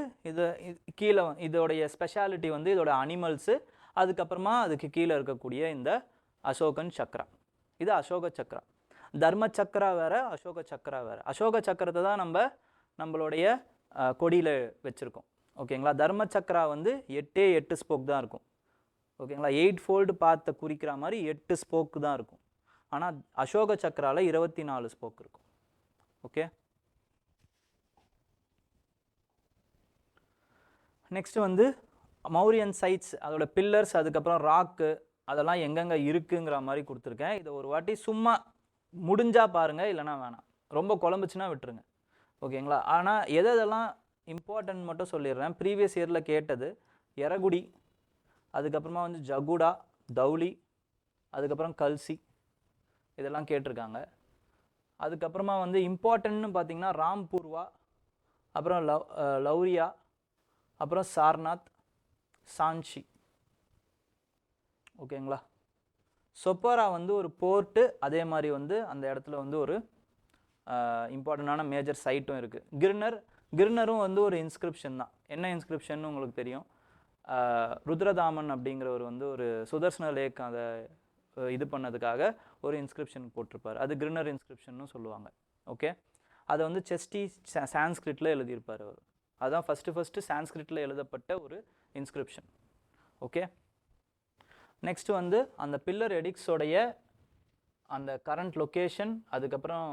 கீழே இதோடைய ஸ்பெஷாலிட்டி வந்து இதோட அனிமல்ஸு, அதுக்கப்புறமா அதுக்கு கீழே இருக்கக்கூடிய இந்த அசோகன் சக்ரா. இது அசோக சக்ரா. தர்ம சக்ரா வேறு, அசோக சக்ரா வேறு. அசோக சக்கரத்தை தான் நம்ம நம்மளுடைய கொடியில் வச்சுருக்கோம். ஓகேங்களா, தர்ம சக்கரா வந்து 8 ஸ்போக் தான் இருக்கும். ஓகேங்களா, 8 ஃபோல்டு பாத்தை குறிக்கிற மாதிரி 8 ஸ்போக்கு தான் இருக்கும். ஆனால் அசோக சக்கராவில் 24 ஸ்போக் இருக்கும். ஓகே, நெக்ஸ்ட்டு வந்து மௌரியன் சைட்ஸ், அதோட பில்லர்ஸ், அதுக்கப்புறம் ராக்கு, அதெல்லாம் எங்கெங்கே இருக்குங்கிற மாதிரி கொடுத்துருக்கேன். இதை ஒரு வாட்டி சும்மா முடிஞ்சால் பாருங்கள், இல்லைனா வேணாம். ரொம்ப குழம்புச்சுன்னா விட்டுருங்க. ஓகேங்களா, ஆனால் எதெல்லாம் இம்பார்ட்டன்ட் மட்டும் சொல்லிடுறேன். ப்ரீவியஸ் இயரில் கேட்டது எரகுடி, அதுக்கப்புறமா வந்து ஜகுடா, தௌலி, அதுக்கப்புறம் கல்சி, இதெல்லாம் கேட்டிருக்காங்க. அதுக்கப்புறமா வந்து இம்பார்ட்டன்ட்னு பார்த்தீங்கன்னா ராம்பூர்வா, அப்புறம் லௌரியா, அப்புறம் சார்நாத், சாஞ்சி. ஓகேங்களா, சொப்போரா வந்து ஒரு போர்ட்டு, அதே மாதிரி வந்து அந்த இடத்துல வந்து ஒரு இம்பார்ட்டண்டான மேஜர் சைட்டும் இருக்குது. கிர்னரும் வந்து ஒரு இன்ஸ்கிரிப்ஷன் தான். என்ன இன்ஸ்கிரிப்ஷன் உங்களுக்கு தெரியும். ருத்ரதாமன் அப்படிங்கிறவர் வந்து ஒரு சுதர்சன லேக் அதை இது பண்ணதுக்காக ஒரு இன்ஸ்கிரிப்ஷன் போட்டிருப்பார். அது கிர்னர் இன்ஸ்கிரிப்ஷன்னு சொல்லுவாங்க. ஓகே, அதை வந்து செஸ்டி சான்ஸ்கிரிட்டில் எழுதியிருப்பார் அவர். அதுதான் ஃபஸ்ட்டு சான்ஸ்கிரிட்டில் எழுதப்பட்ட ஒரு இன்ஸ்கிரிப்ஷன். ஓகே, நெக்ஸ்ட் வந்து அந்த பில்லர் எடிக்ஸோடைய அந்த கரண்ட் லொக்கேஷன், அதுக்கப்புறம்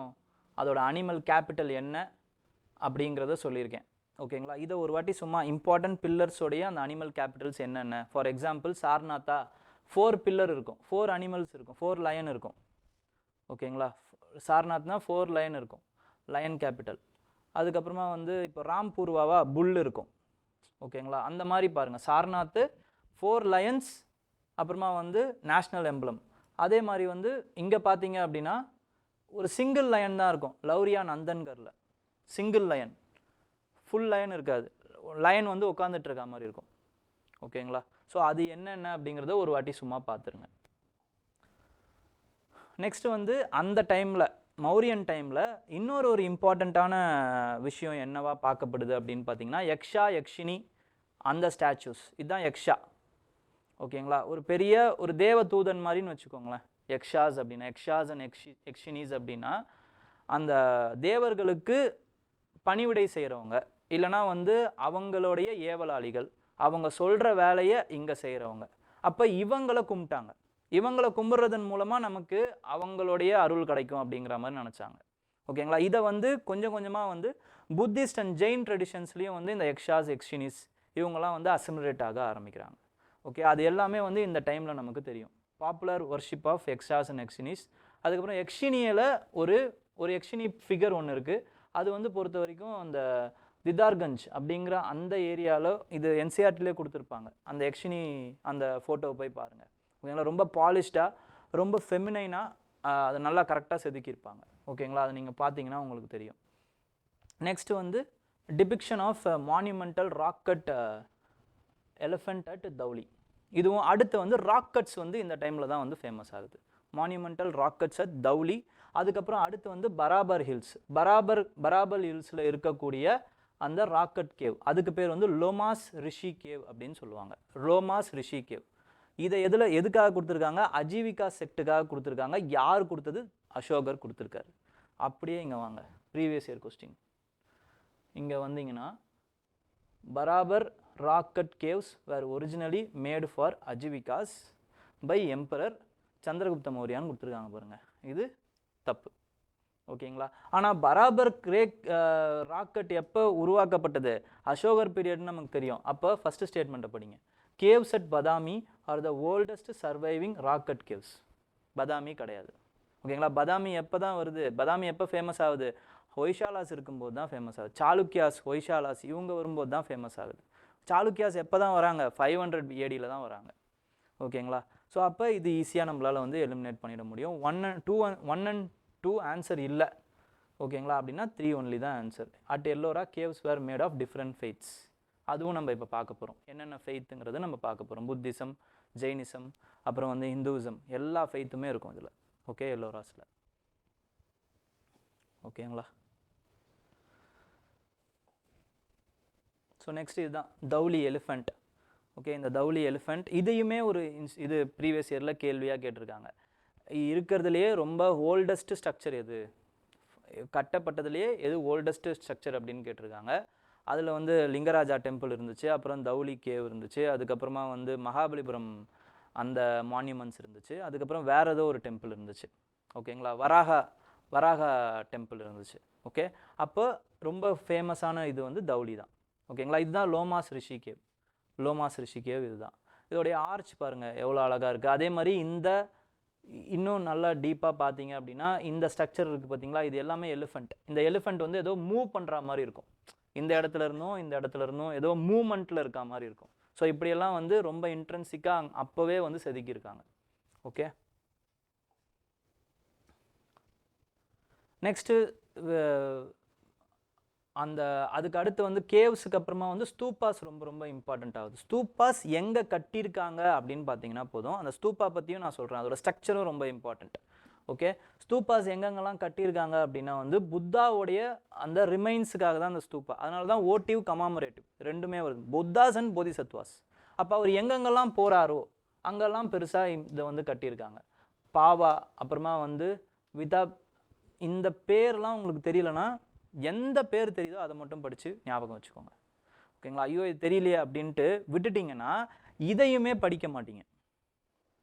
அதோட அனிமல் கேபிட்டல் என்ன அப்படிங்கிறத சொல்லியிருக்கேன். ஓகேங்களா, இதை ஒரு வாட்டி சும்மா இம்பார்ட்டன்ட் பில்லர்ஸோடைய அந்த அனிமல் கேபிட்டல்ஸ் என்னென்ன. ஃபார் எக்ஸாம்பிள் சார்நாத்தா 4 பில்லர் இருக்கும், 4 அனிமல்ஸ் இருக்கும், 4 லயன் இருக்கும். ஓகேங்களா, சார்நாத்னா 4 லயன் இருக்கும், லயன் கேபிட்டல். அதுக்கப்புறமா வந்து இப்போ ராம்பூர்வாவா புல் இருக்கும். ஓகேங்களா, அந்த மாதிரி பாருங்கள், சார்நாத்து 4 லயன்ஸ், அப்புறமா வந்து நேஷ்னல் எம்பளம். அதே மாதிரி வந்து இங்கே பார்த்தீங்க அப்படின்னா ஒரு சிங்கிள் லயன் தான் இருக்கும். Lauriya நந்தன்கரில் single line, full line இருக்காது, லயன் வந்து உட்காந்துட்டு இருக்க மாதிரி இருக்கும். ஓகேங்களா, ஸோ அது என்னென்ன அப்படிங்கிறத ஒரு வாட்டி சும்மா பார்த்துருங்க. நெக்ஸ்ட் வந்து அந்த டைமில் மௌரியன் டைமில் இன்னொரு இம்பார்ட்டண்ட்டான விஷயம் என்னவா பார்க்கப்படுது அப்படின்னு பார்த்தீங்கன்னா யக்ஷா யக்ஷினி அந்த ஸ்டாச்சூஸ். இதுதான் யக்ஷா. ஓகேங்களா, ஒரு பெரிய ஒரு தேவ தூதன் மாதிரின்னு வச்சுக்கோங்களேன். யக்ஷாஸ் அப்படின்னா, யக்ஷாஸ் அண்ட் யக்ஷினிஸ் அப்படின்னா அந்த தேவர்களுக்கு பணிவிடை செய்கிறவங்க, இல்லைனா வந்து அவங்களுடைய ஏவலாளிகள், அவங்க சொல்கிற வேலையை இங்கே செய்கிறவங்க. அப்போ இவங்களை கும்பிட்டாங்க. இவங்களை கும்பிட்றதன் மூலமாக நமக்கு அவங்களுடைய அருள் கிடைக்கும் அப்படிங்கிற மாதிரி நினச்சாங்க. ஓகேங்களா, இதை வந்து கொஞ்சம் கொஞ்சமாக வந்து புத்திஸ்ட் அண்ட் ஜெயின் ட்ரெடிஷன்ஸ்லேயும் வந்து இந்த யக்ஷாஸ் யக்ஷினிஸ் இவங்கெல்லாம் வந்து அசிமிலேட் ஆக ஆரம்பிக்கிறாங்க. ஓகே, அது எல்லாமே வந்து இந்த டைமில் நமக்கு தெரியும். Popular worship of yakshas and yakshinis. அதுக்கப்புறம் யக்ஷினியில் ஒரு யக்ஷினி ஃபிகர் ஒன்று இருக்குது. அது வந்து பொறுத்த வரைக்கும் அந்த திதார்கஞ்ச் அப்படிங்கிற அந்த ஏரியாவில், இது என்சிஆர்டிலே கொடுத்துருப்பாங்க. அந்த யக்ஷினி அந்த ஃபோட்டோவை போய் பாருங்கள். ஓகேங்களா, ரொம்ப பாலிஷ்டாக, ரொம்ப ஃபெமினைனாக அதை நல்லா கரெக்டாக செதுக்கியிருப்பாங்க. ஓகேங்களா, அதை நீங்கள் பார்த்தீங்கன்னா உங்களுக்கு தெரியும். நெக்ஸ்ட்டு வந்து depiction of monumental rock cut elephant at Dhauli. இதுவும் அடுத்து வந்து ராக்கெட்ஸ் வந்து இந்த டைமில் தான் வந்து ஃபேமஸ் ஆகுது. Monumental rockets at Dhauli. அதுக்கப்புறம் அடுத்து வந்து பராபர் ஹில்ஸ். பராபர் ஹில்ஸில் இருக்கக்கூடிய அந்த ராக்கெட் கேவ், அதுக்கு பேர் வந்து லோமாஸ் ரிஷி கேவ் அப்படின்னு சொல்லுவாங்க. லோமாஸ் ரிஷி கேவ். இதை எதுக்காக கொடுத்துருக்காங்க? அஜீவிகா செக்டுக்காக கொடுத்துருக்காங்க. யார் கொடுத்தது? அசோகர் கொடுத்துருக்காரு. அப்படியே இங்கே வாங்க, ப்ரீவியஸ் இயர் கொஸ்டின். இங்கே வந்தீங்கன்னா Barabar rock cut caves where originally made for Ajivikas by emperor Chandragupta மௌரியான்னு கொடுத்துருக்காங்க பாருங்கள். இது தப்பு. ஓகேங்களா, ஆனால் பராபர் ராக்கெட் எப்போ உருவாக்கப்பட்டது? அசோகர் பீரியட்னு நமக்கு தெரியும். அப்போ ஃபஸ்ட்டு ஸ்டேட்மெண்ட்டை படிங்க. Caves at Badami R the oldest surviving rocket caves. Badami கிடையாது. ஓகேங்களா, பதாமி எப்போ தான் வருது? பதாமி எப்போ ஃபேமஸ் ஆகுது? ஹொய்ஷாலாஸ் இருக்கும்போது தான் ஃபேமஸ் ஆகுது. சாளுக்கியாஸ், ஹொய்ஷாலாஸ் இவங்க வரும்போது தான் ஃபேமஸ் ஆகுது. சாளுக்கியாஸ் எப்போ தான் வராங்க? 500 AD தான் வராங்க. ஓகேங்களா, ஸோ அப்போ இது ஈஸியாக நம்மளால் வந்து எலிமினேட் பண்ணிட முடியும். 1 and 2 ஆன்சர் இல்லை. ஓகேங்களா, அப்படின்னா 3 ஒன்லி தான் answer. At Ellora caves were made of different faiths. அதுவும் நம்ம இப்போ பார்க்க போகிறோம். என்னென்ன ஃபெய்த்துங்கிறது நம்ம பார்க்க போகிறோம். புத்திசம், ஜெயினிசம், அப்புறம் வந்து ஹிந்துவிசம், எல்லா ஃபெய்த்துமே இருக்கும் இதில். ஓகே, எல்லோராஸில். ஓகேங்களா, ஸோ நெக்ஸ்ட் இதுதான் தௌலி எலிஃபெண்ட். ஓகே, இந்த தௌலி எலிஃபெண்ட் இதையுமே இது ப்ரீவியஸ் இயரில் கேள்வியாக கேட்டிருக்காங்க. இருக்கிறதுலையே ரொம்ப ஓல்டஸ்ட் ஸ்ட்ரக்சர் எது? கட்டப்பட்டதுலேயே எது ஓல்டஸ்ட் ஸ்ட்ரக்சர் அப்படின்னு கேட்டிருக்காங்க. அதில் வந்து லிங்கராஜா டெம்பிள் இருந்துச்சு, அப்புறம் தௌலி கேவ் இருந்துச்சு, அதுக்கப்புறமா வந்து மகாபலிபுரம் அந்த மான்யூமெண்ட்ஸ் இருந்துச்சு, அதுக்கப்புறம் வேறு ஏதோ ஒரு டெம்பிள் இருந்துச்சு. ஓகேங்களா, வராகா டெம்பிள் இருந்துச்சு. ஓகே, அப்போ ரொம்ப ஃபேமஸான இது வந்து தௌலி தான். ஓகேங்களா, இதுதான் லோமாஸ் ரிஷி கேவ் இதுதான். இதோடைய ஆர்ச் பாருங்கள் எவ்வளோ அழகாக இருக்குது. அதே மாதிரி இன்னும் நல்லா டீப்பாக பார்த்தீங்க அப்படின்னா இந்த ஸ்ட்ரக்சர் இருக்குது பார்த்தீங்களா, இது எல்லாமே எலிஃபெண்ட். இந்த எலிஃபெண்ட் வந்து ஏதோ மூவ் பண்ணுற மாதிரி இருக்கும், இந்த இடத்துல இருந்தும் ஏதோ மூவ்மெண்ட்டில் இருக்க மாதிரி இருக்கும். ஸோ இப்படியெல்லாம் வந்து ரொம்ப இன்ட்ரென்சிக்காக அப்போவே வந்து செதுக்கியிருக்காங்க. ஓகே, நெக்ஸ்ட்டு அதுக்கு அடுத்து வந்து கேவ்ஸுக்கு அப்புறமா வந்து ஸ்தூப்பாஸ் ரொம்ப ரொம்ப இம்பார்ட்டண்ட் ஆகுது. ஸ்தூப்பாஸ் எங்கே கட்டியிருக்காங்க அப்படின்னு பார்த்தீங்கன்னா போதும், அந்த ஸ்தூப்பா பற்றியும் நான் சொல்கிறேன், அதோட ஸ்ட்ரக்சரும் ரொம்ப இம்பார்ட்டண்ட். ஓகே, ஸ்தூப்பாஸ் எங்கெங்கெல்லாம் கட்டியிருக்காங்க அப்படின்னா வந்து புத்தாவுடைய அந்த ரிமைன்ஸுக்காக தான் அந்த ஸ்தூப்பா. அதனால தான் ஓட்டிவ் கமாமரேட்டிவ் ரெண்டுமே வருது, புத்தாஸ் அண்ட் போதிசத்வாஸ். அப்போ அவர் எங்கெங்கெல்லாம் போகிறாரோ அங்கெல்லாம் பெருசாக இதை வந்து கட்டியிருக்காங்க. பாவா, அப்புறமா வந்து விதா, இந்த பேர்லாம் உங்களுக்கு தெரியலனா எந்த பேர் தெரியுதோ அதை மட்டும் படித்து ஞாபகம் வச்சுக்கோங்க. ஓகேங்களா, ஐயோ இது தெரியலையே அப்படின்ட்டு விட்டுட்டிங்கன்னா இதையுமே படிக்க மாட்டீங்க.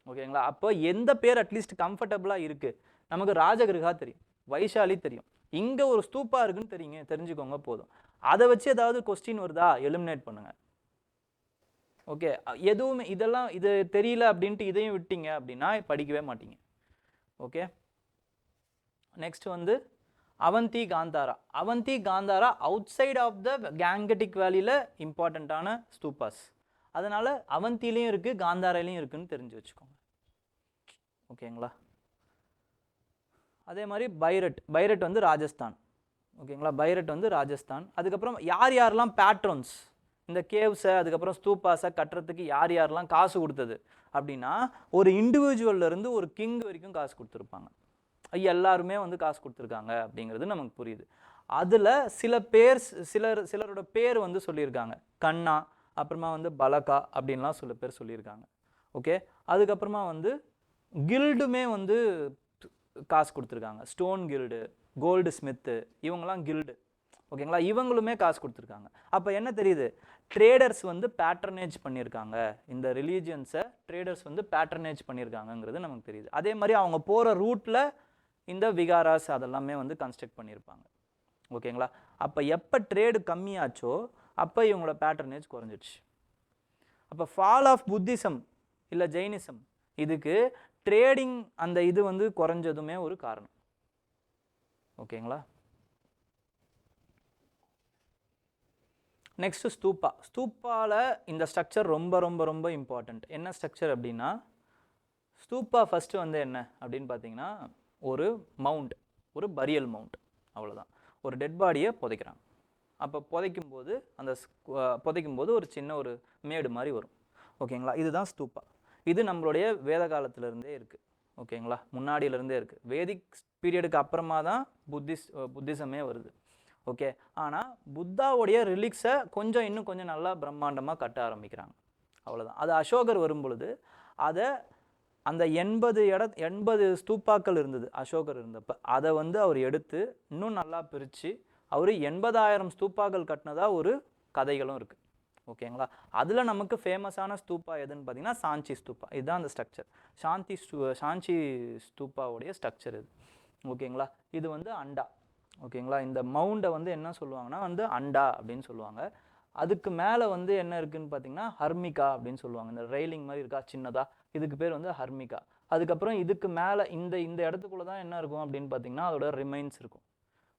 ஓகேங்களா, அப்போ எந்த பேர் அட்லீஸ்ட் கம்ஃபர்டபுளாக இருக்குது, நமக்கு ராஜகிருகா தெரியும், வைஷாலி தெரியும், இங்கே ஒரு ஸ்தூப்பா இருக்குன்னு தெரிஞ்சுக்கோங்க போதும். அதை வச்சு ஏதாவது கொஸ்டின் வருதா எலிமினேட் பண்ணுங்கள். ஓகே, எதுவுமே இது தெரியல அப்படின்ட்டு இதையும் விட்டீங்க அப்படின்னா படிக்கவே மாட்டீங்க. ஓகே, நெக்ஸ்ட் வந்து Avanti Gandhara outside of the Gangetic வேலியில் இம்பார்ட்டண்ட்டான ஸ்தூப்பாஸ். அதனால் அவந்திலையும் இருக்குது காந்தாராலையும் இருக்குதுன்னு தெரிஞ்சு வச்சுக்கோங்க. ஓகேங்களா, அதே மாதிரி பைரட் வந்து ராஜஸ்தான். ஓகேங்களா, பைரட் வந்து ராஜஸ்தான். அதுக்கப்புறம் யாரெல்லாம் பேட்ரோன்ஸ் இந்த கேவ்ஸை அதுக்கப்புறம் ஸ்தூப்பாஸை கட்டுறதுக்கு யாரெல்லாம் காசு கொடுத்தது அப்படின்னா ஒரு இண்டிவிஜுவல்லேருந்து ஒரு கிங் வரைக்கும் காசு கொடுத்துருப்பாங்க. எல்லாருமே வந்து காசு கொடுத்துருக்காங்க அப்படிங்கிறது நமக்கு புரியுது. அதில் சிலரோட பேர் வந்து சொல்லியிருக்காங்க, கண்ணா, அப்புறமா வந்து பலகா அப்படின்லாம் சில பேர் சொல்லியிருக்காங்க. ஓகே, அதுக்கப்புறமா வந்து கில்டுமே வந்து காசு கொடுத்துருக்காங்க, ஸ்டோன் கில்டு, கோல்டு ஸ்மித்து, இவங்கெல்லாம் கில்டு. ஓகேங்களா, இவங்களுமே காசு கொடுத்துருக்காங்க. அப்போ என்ன தெரியுது, ட்ரேடர்ஸ் வந்து பேட்ரனேஜ் பண்ணியிருக்காங்க, இந்த ரிலீஜியன்ஸை ட்ரேடர்ஸ் வந்து பேட்ரனேஜ் பண்ணியிருக்காங்கங்கிறது நமக்கு தெரியுது. அதே மாதிரி அவங்க போகிற ரூட்டில் இந்த விகாராஸ் அதெல்லாமே வந்து கன்ஸ்ட்ரக்ட் பண்ணியிருப்பாங்க. ஓகேங்களா, அப்போ எப்போ ட்ரேடு கம்மியாச்சோ அப்போ இவங்களோட பேட்ரனேஜ் குறைஞ்சிடுச்சு. அப்போ ஃபால் ஆஃப் புத்திசம் இல்லை ஜெயினிசம், இதுக்கு ட்ரேடிங் அந்த இது வந்து குறைஞ்சதுமே ஒரு காரணம். ஓகேங்களா, நெக்ஸ்ட் ஸ்தூப்பாவில் இந்த ஸ்ட்ரக்சர் ரொம்ப ரொம்ப ரொம்ப இம்பார்ட்டண்ட். என்ன ஸ்ட்ரக்சர் அப்படின்னா, ஸ்தூப்பா ஃபஸ்ட்டு வந்து என்ன அப்படின்னு பார்த்தீங்கன்னா ஒரு மவுண்ட், ஒரு பரியல் மவுண்ட், அவ்வளோதான். ஒரு டெட் பாடியை புதைக்கிறாங்க. அப்போ புதைக்கும் போது ஒரு சின்ன ஒரு மேடு மாதிரி வரும். ஓகேங்களா, இதுதான் ஸ்தூப்பா. இது நம்மளுடைய வேத காலத்திலேருந்தே இருக்குது. ஓகேங்களா, முன்னாடியிலேருந்தே இருக்குது. வேதிக் பீரியடுக்கு அப்புறமா தான் புத்திசமே வருது. ஓகே, ஆனால் புத்தாவுடைய ரிலிக்ஸை இன்னும் கொஞ்சம் நல்லா பிரம்மாண்டமாக கட்ட ஆரம்பிக்கிறாங்க. அவ்வளோதான். அது அசோகர் வரும் பொழுது அதை அந்த 80 ஸ்தூப்பாக்கள் இருந்தது அசோகர் இருந்தப்போ, அதை வந்து அவர் எடுத்து இன்னும் நல்லா பிரித்து அவர் 80,000 ஸ்தூப்பாக்கள் கட்டினதா ஒரு கதைகளும் இருக்குது. ஓகேங்களா, அதில் நமக்கு ஃபேமஸான ஸ்தூப்பா எதுன்னு பார்த்தீங்கன்னா சாஞ்சி ஸ்தூப்பா. இதுதான் அந்த ஸ்ட்ரக்சர், சாஞ்சி ஸ்தூப்பாவுடைய ஸ்ட்ரக்சர் இது. ஓகேங்களா, இது வந்து அண்டா. ஓகேங்களா, இந்த மவுண்டை வந்து என்ன சொல்லுவாங்கன்னா வந்து அண்டா அப்படின்னு சொல்லுவாங்க. அதுக்கு மேலே வந்து என்ன இருக்குதுன்னு பார்த்தீங்கன்னா ஹர்மிகா அப்படின்னு சொல்லுவாங்க. இந்த ரெயிலிங் மாதிரி இருக்கா சின்னதாக, இதுக்கு பேர் வந்து ஹர்மிகா. அதுக்கப்புறம் இதுக்கு மேலே இந்த இடத்துக்குள்ளே தான் என்ன இருக்கும் அப்படின்னு பார்த்தீங்கன்னா அதோட ரிமைன்ஸ் இருக்கும்.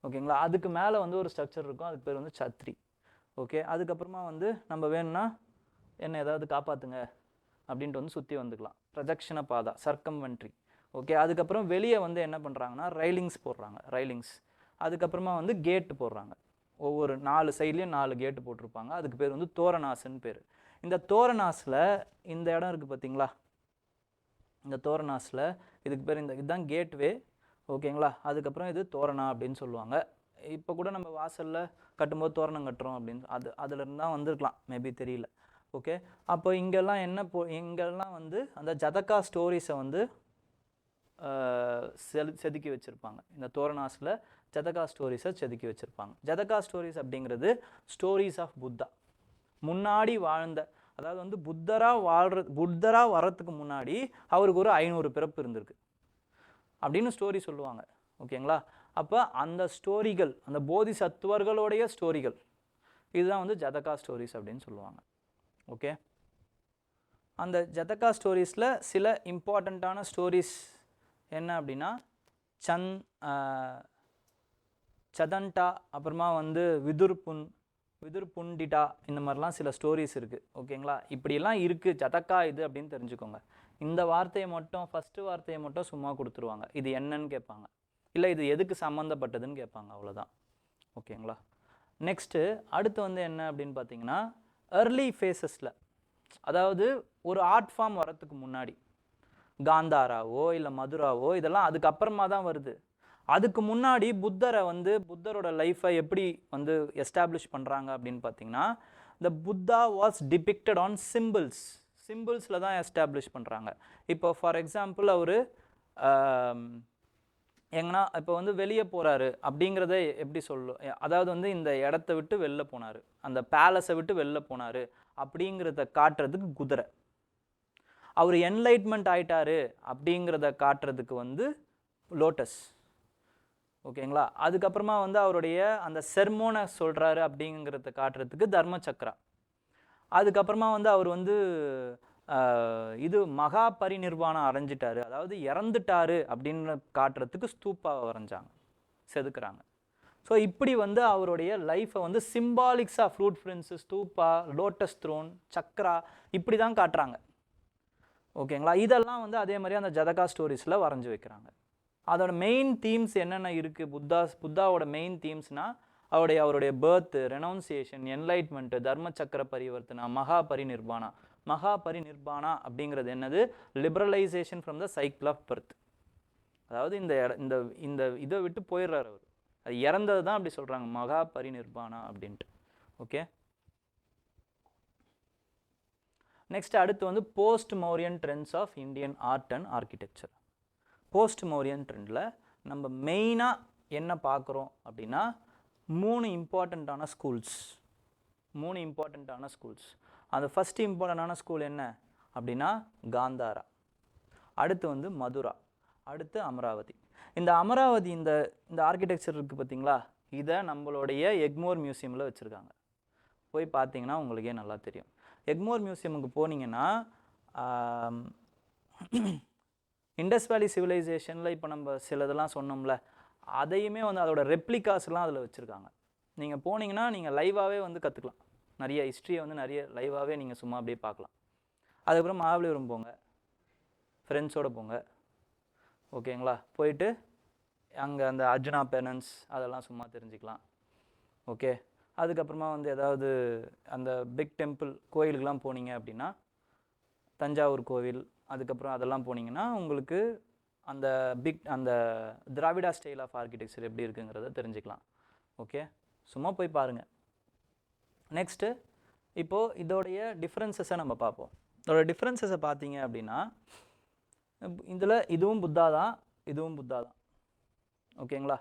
ஓகேங்களா, அதுக்கு மேலே வந்து ஒரு ஸ்ட்ரக்சர் இருக்கும், அதுக்கு பேர் வந்து சத்ரி. ஓகே, அதுக்கப்புறமா வந்து நம்ம வேணும்னா என்ன ஏதாவது காப்பாற்றுங்க அப்படின்ட்டு வந்து சுற்றி வந்துக்கலாம். பிரதட்சண பாதா, சர்க்கம்வென்ட்ரி. ஓகே, அதுக்கப்புறம் வெளியே வந்து என்ன பண்ணுறாங்கன்னா ரைலிங்ஸ் போடுறாங்க, அதுக்கப்புறமா வந்து கேட்டு போடுறாங்க. ஒவ்வொரு 4 சைட்லேயும் 4 கேட்டு போட்டிருப்பாங்க. அதுக்கு பேர் வந்து தோரணாஸ்ன்னு பேர். இந்த தோரணாஸில் இந்த இடம் இருக்குது பார்த்தீங்களா, இந்த தோரணாஸில் இதுக்கு பேர் இதுதான் கேட்வே. ஓகேங்களா, அதுக்கப்புறம் இது தோரணா அப்படின்னு சொல்லுவாங்க. இப்போ கூட நம்ம வாசலில் கட்டும்போது தோரணம் கட்டுறோம் அப்படின்னு அதுலேருந்து தான் வந்திருக்கலாம், மேபி தெரியல. ஓகே, அப்போ இங்கெல்லாம் வந்து அந்த ஜதகா ஸ்டோரிஸை வந்து செதுக்கி வச்சுருப்பாங்க. இந்த தோரணாஸில் ஜதகா ஸ்டோரிஸை செதுக்கி வச்சுருப்பாங்க. ஜதகா ஸ்டோரிஸ் அப்படிங்கிறது ஸ்டோரிஸ் ஆஃப் புத்தா. முன்னாடி வாழ்ந்த, அதாவது வந்து புத்தராக வர்றதுக்கு முன்னாடி அவருக்கு ஒரு 500 பிறப்பு இருந்திருக்கு அப்படின்னு ஸ்டோரி சொல்லுவாங்க. ஓகேங்களா? அப்போ அந்த ஸ்டோரிகள், அந்த போதிசத்துவர்களுடைய ஸ்டோரிகள், இதுதான் வந்து ஜதகா ஸ்டோரிஸ் அப்படின்னு சொல்லுவாங்க. ஓகே, அந்த ஜதகா ஸ்டோரிஸில் சில இம்பார்ட்டண்ட்டான ஸ்டோரிஸ் என்ன அப்படின்னா சதன்டா, அப்புறமா வந்து விதுர்புண்டிடா, இந்த மாதிரிலாம் சில ஸ்டோரிஸ் இருக்குது. ஓகேங்களா? இப்படிலாம் இருக்குது ஜதகா இது அப்படின்னு தெரிஞ்சுக்கோங்க. இந்த வார்த்தையை மட்டும், ஃபஸ்ட்டு வார்த்தையை மட்டும் சும்மா கொடுத்துருவாங்க. இது என்னன்னு கேட்பாங்க, இல்லை இது எதுக்கு சம்மந்தப்பட்டதுன்னு கேட்பாங்க, அவ்வளோதான். ஓகேங்களா? நெக்ஸ்ட்டு அடுத்து வந்து என்ன அப்படின்னு பார்த்தீங்கன்னா, ஏர்லி ஃபேஸஸில், அதாவது ஒரு ஆர்ட் ஃபார்ம் வரத்துக்கு முன்னாடி, காந்தாராவோ இல்லை மதுராவோ இதெல்லாம் அதுக்கப்புறமா தான் வருது. அதுக்கு முன்னாடி புத்தரோட லைஃப்பை எப்படி வந்து எஸ்டாப்ளிஷ் பண்ணுறாங்க அப்படின்னு பார்த்தீங்கன்னா, த புத்தா வாஸ் டிபிக்டட் ஆன் சிம்பிள்ஸில் தான் எஸ்டாப்ளிஷ் பண்ணுறாங்க. இப்போ ஃபார் எக்ஸாம்பிள் அவர் எங்கன்னா இப்போ வந்து வெளியே போகிறாரு அப்படிங்கிறத எப்படி சொல்லும், அதாவது வந்து இந்த இடத்த விட்டு வெளில போனார், அந்த பேலஸை விட்டு வெளில போனார் அப்படிங்கிறத காட்டுறதுக்கு குதிரை. அவர் என்லைட்மெண்ட் ஆயிட்டாரு அப்படிங்கிறத காட்டுறதுக்கு வந்து லோட்டஸ். ஓகேங்களா? அதுக்கப்புறமா வந்து அவருடைய அந்த செர்மோனை சொல்கிறாரு அப்படிங்கிறத காட்டுறதுக்கு தர்ம சக்கரா. அதுக்கப்புறமா வந்து அவர் வந்து இது மகா பரிநிர்வாணம் அடைஞ்சிட்டாரு, அதாவது இறந்துட்டாரு அப்படின்னு காட்டுறதுக்கு ஸ்தூப்பாவை வரைஞ்சாங்க, செதுக்குறாங்க. ஸோ இப்படி வந்து அவருடைய லைஃப்பை வந்து சிம்பாலிக்ஸாக footprints, stupa, lotus throne, chakra, இப்படி தான் காட்டுறாங்க. ஓகேங்களா? இதெல்லாம் வந்து அதே மாதிரி அந்த ஜதகா ஸ்டோரிஸில் வரைஞ்சி வைக்கிறாங்க. அதோட மெயின் தீம்ஸ் என்னென்ன இருக்குது, புத்தாவோட மெயின் தீம்ஸ்னால் அவருடைய பர்த்து, ரெனவுன்சியேஷன், என்லைட்மெண்ட்டு, தர்ம சக்கர பரிவர்த்தனா, மகா பரிநிர்பானா அப்படிங்கிறது என்னது, liberalisation from the cycle of birth. அதாவது இந்த இதை விட்டு போயிடுறாரு அவர், அது இறந்தது தான் அப்படி சொல்கிறாங்க, மகா பரிநிர்பானா அப்படின்ட்டு. ஓகே, நெக்ஸ்ட் அடுத்து வந்து post Mauryan trends of Indian art and architecture. Post Mauryan ட்ரெண்டில் நம்ம மெயினாக என்ன பார்க்குறோம் அப்படின்னா, மூணு இம்பார்ட்டண்ட்டான ஸ்கூல்ஸ். அந்த ஃபஸ்ட்டு இம்பார்ட்டண்ட்டான ஸ்கூல் என்ன அப்படின்னா காந்தாரா, அடுத்து வந்து மதுரா, அடுத்து அமராவதி. இந்த அமராவதி இந்த ஆர்கிடெக்சர் இருக்குது பார்த்தீங்களா, இதை நம்மளுடைய எக்மோர் மியூசியமில் வச்சுருக்காங்க. போய் பார்த்தீங்கன்னா உங்களுக்கே நல்லா தெரியும். எக்மோர் மியூசியமுக்கு போனீங்கன்னா இண்டஸ் வேலி சிவிலைசேஷனில் இப்போ நம்ம சிலதெல்லாம் சொன்னோம்ல, அதையுமே வந்து அதோட ரெப்ளிகாஸ்லாம் அதில் வச்சுருக்காங்க. நீங்கள் போனீங்கன்னா நீங்கள் லைவாகவே வந்து கற்றுக்கலாம், நிறைய ஹிஸ்ட்ரியை வந்து நிறைய லைவாகவே நீங்கள் சும்மா அப்படியே பார்க்கலாம். அதுக்கப்புறம் மகாபலிபுரம் போங்க, ஃப்ரெண்ட்ஸோடு போங்க. ஓகேங்களா? போயிட்டு அங்கே அந்த அர்ஜுனா பெனன்ஸ் அதெல்லாம் சும்மா தெரிஞ்சுக்கலாம். ஓகே, அதுக்கப்புறமா வந்து ஏதாவது அந்த பிக் டெம்பிள் கோயிலுக்கெலாம் போனீங்க அப்படின்னா, தஞ்சாவூர் கோவில், அதுக்கப்புறம் அதெல்லாம் போனீங்கன்னா உங்களுக்கு அந்த திராவிடா ஸ்டைல் ஆஃப் ஆர்கிடெக்சர் எப்படி இருக்குங்கிறத தெரிஞ்சுக்கலாம். ஓகே, சும்மா போய் பாருங்கள். நெக்ஸ்ட்டு இப்போது இதோடைய டிஃப்ரென்சஸை நம்ம பார்ப்போம். இதோட டிஃப்ரென்சஸை பார்த்தீங்க அப்படின்னா, இதில் இதுவும் புத்தா தான். ஓகேங்களா?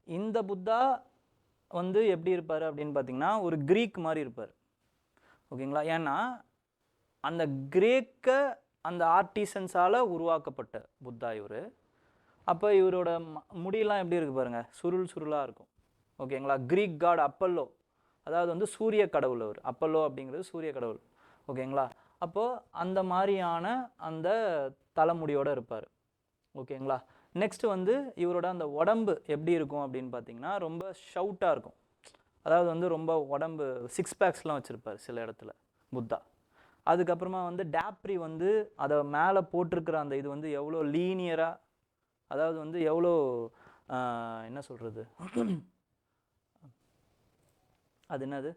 இந்த புத்தா வந்து எப்படி இருப்பார் அப்படின்னு பார்த்தீங்கன்னா, ஒரு கிரீக் மாதிரி இருப்பார். ஓகேங்களா? ஏன்னா அந்த கிரேக்க அந்த ஆர்டிசன்ஸால் உருவாக்கப்பட்ட புத்தா இவர். அப்போ இவரோட முடியெல்லாம் எப்படி இருக்குது பாருங்கள், சுருளாக இருக்கும். ஓகேங்களா? கிரீக் காட் அப்பல்லோ, அதாவது வந்து சூரிய கடவுள் அவர். அப்பல்லோ அப்படிங்கிறது சூரிய கடவுள். ஓகேங்களா? அப்போது அந்த மாதிரியான அந்த தலைமுடியோடு இருப்பார். ஓகேங்களா? நெக்ஸ்ட் வந்து இவரோட அந்த உடம்பு எப்படி இருக்கும் அப்படின்னு பார்த்தீங்கன்னா, ரொம்ப ஷவுட்டாக இருக்கும். அதாவது வந்து ரொம்ப உடம்பு 6 பேக்ஸ்லாம் வச்சுருப்பார் சில இடத்துல புத்தா. அதுக்கப்புறமா வந்து டேப்ரி வந்து அதை மேலே போட்டிருக்கிற அந்த இது வந்து எவ்வளோ லீனியராக, அதாவது வந்து எவ்வளோ என்ன சொல்கிறது, அது என்னது,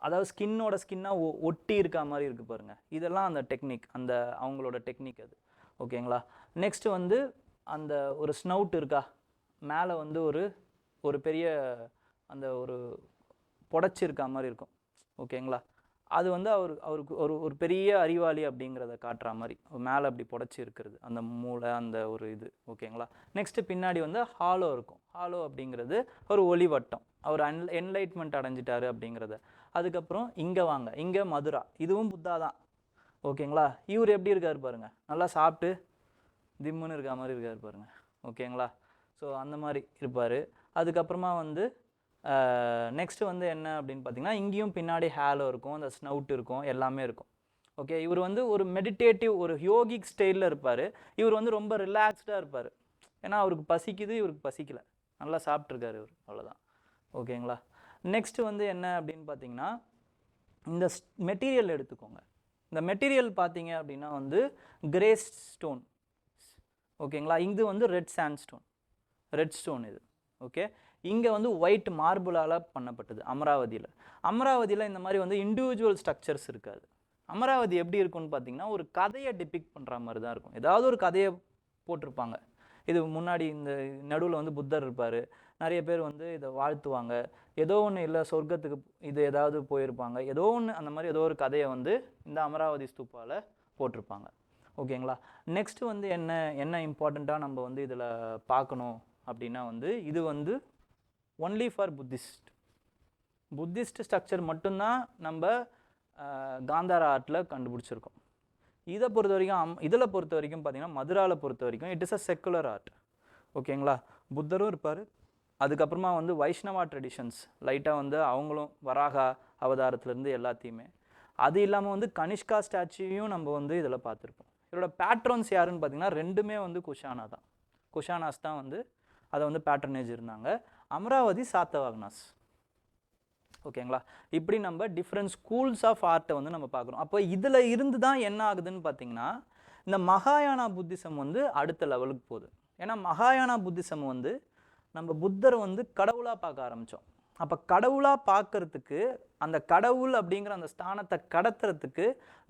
அதாவது ஸ்கின்னாக ஒட்டி இருக்க மாதிரி இருக்குது பாருங்கள். இதெல்லாம் அந்த டெக்னிக், அந்த அவங்களோட டெக்னிக் அது. ஓகேங்களா? நெக்ஸ்ட்டு வந்து அந்த ஒரு ஸ்னவுட் இருக்கா, மேலே வந்து ஒரு பெரிய அந்த ஒரு புடச்சிருக்க மாதிரி இருக்கும். ஓகேங்களா? அது வந்து அவருக்கு ஒரு பெரிய அறிவாளி அப்படிங்கிறத காட்டுற மாதிரி மேலே அப்படி புடச்சி இருக்கிறது அந்த மூளை அந்த ஒரு இது. ஓகேங்களா. நெக்ஸ்ட்டு பின்னாடி வந்து ஹாலோ இருக்கும். ஹாலோ அப்படிங்கிறது ஒரு ஒளிவட்டம், அவர் என்லைட்மெண்ட் அடைஞ்சிட்டாரு அப்படிங்கிறத. அதுக்கப்புறம் இங்கே வாங்க, இங்கே மதுரா, இதுவும் புத்தா தான். ஓகேங்களா. இவர் எப்படி இருக்கார் பாருங்க, நல்லா சாப்பிட்டு திம்முன்னு இருக்க மாதிரி இருக்கார் பாருங்க. ஓகேங்களா. ஸோ அந்த மாதிரி இருப்பார். அதுக்கப்புறமா வந்து நெக்ஸ்ட்டு வந்து என்ன அப்படின்னு பார்த்தீங்கன்னா, இங்கேயும் பின்னாடி ஹேலோ இருக்கும், அந்த ஸ்னவுட் இருக்கும், எல்லாமே இருக்கும். ஓகே. இவர் வந்து ஒரு மெடிடேட்டிவ் ஒரு யோகிக் ஸ்டைலில் இருப்பார். இவர் வந்து ரொம்ப ரிலாக்ஸ்டாக இருப்பார். ஏன்னா அவருக்கு பசிக்குது, இவருக்கு பசிக்கல, நல்லா சாப்பிட்ருக்காரு இவர், அவ்வளோதான். ஓகேங்களா. நெக்ஸ்ட்டு வந்து என்ன அப்படின்னு பார்த்தீங்கன்னா, இந்த மெட்டீரியல் எடுத்துக்கோங்க. இந்த மெட்டீரியல் பார்த்தீங்க அப்படின்னா வந்து கிரே ஸ்டோன். ஓகேங்களா. இது வந்து ரெட் சாண்ட்ஸ்டோன், ரெட் ஸ்டோன் இது. ஓகே. இங்கே வந்து ஒயிட் மார்பிளால் பண்ணப்பட்டது அமராவதியில். அமராவதியில் இந்த மாதிரி வந்து இண்டிவிஜுவல் ஸ்ட்ரக்சர்ஸ் இருக்காது. அமராவதி எப்படி இருக்கும்னு பார்த்தீங்கன்னா, ஒரு கதையை டிபிக்ட் பண்ணுற மாதிரி தான் இருக்கும். ஏதாவது ஒரு கதையை போட்டிருப்பாங்க. இது முன்னாடி இந்த நடுவில் வந்து புத்தர் இருப்பார், நிறைய பேர் வந்து இதை வாழ்த்துவாங்க. ஏதோ ஒன்று இல்லை சொர்க்கத்துக்கு இது ஏதாவது போயிருப்பாங்க, ஏதோ ஒன்று அந்த மாதிரி ஏதோ ஒரு கதையை வந்து இந்த அமராவதி ஸ்தூப்பால் போட்டிருப்பாங்க. ஓகேங்களா. நெக்ஸ்ட்டு வந்து என்ன இம்பார்ட்டண்ட்டாக நம்ம வந்து இதில் பார்க்கணும் அப்படின்னா வந்து, இது வந்து ஒன்லி ஃபார் புத்திஸ்ட் ஸ்ட்ரக்சர் மட்டும்தான் நம்ம காந்தாரா ஆர்ட்டில் கண்டுபிடிச்சிருக்கோம். இதை பொறுத்த வரைக்கும் இதில் பொறுத்த வரைக்கும் பார்த்தீங்கன்னா, மதுராவில் பொறுத்த வரைக்கும் it is a secular art. ஓகேங்களா. புத்தரும் இருப்பார். அதுக்கப்புறமா வந்து வைஷ்ணவா ட்ரெடிஷன்ஸ் லைட்டாக வந்து அவங்களும் வராகா அவதாரத்துலேருந்து எல்லாத்தையுமே. அது இல்லாமல் வந்து கனிஷ்கா ஸ்டாச்சுவையும் நம்ம வந்து இதில் பார்த்துருப்போம். இதோட பேட்ரன்ஸ் யாருன்னு பார்த்தீங்கன்னா, ரெண்டுமே வந்து குஷானா தான். குஷானாஸ் தான் வந்து அதை வந்து பேட்ரனேஜ் இருந்தாங்க. அமராவதி சாத்தவாகனாஸ். ஓகேங்களா. இப்படி நம்ம டிஃப்ரெண்ட் ஸ்கூல்ஸ் ஆஃப் ஆர்ட்டை வந்து நம்ம பார்க்குறோம். அப்போ இதில் இருந்து தான் என்ன ஆகுதுன்னு பார்த்தீங்கன்னா, இந்த மகாயானா புத்திசம் வந்து அடுத்த லெவலுக்கு போகுது. ஏன்னா மகாயானா புத்திசம் வந்து நம்ம புத்தரை வந்து கடவுளாக பார்க்க ஆரம்பித்தோம். அப்போ கடவுளாக பார்க்கறதுக்கு, அந்த கடவுள் அப்படிங்கிற அந்த ஸ்தானத்தை கடத்துறதுக்கு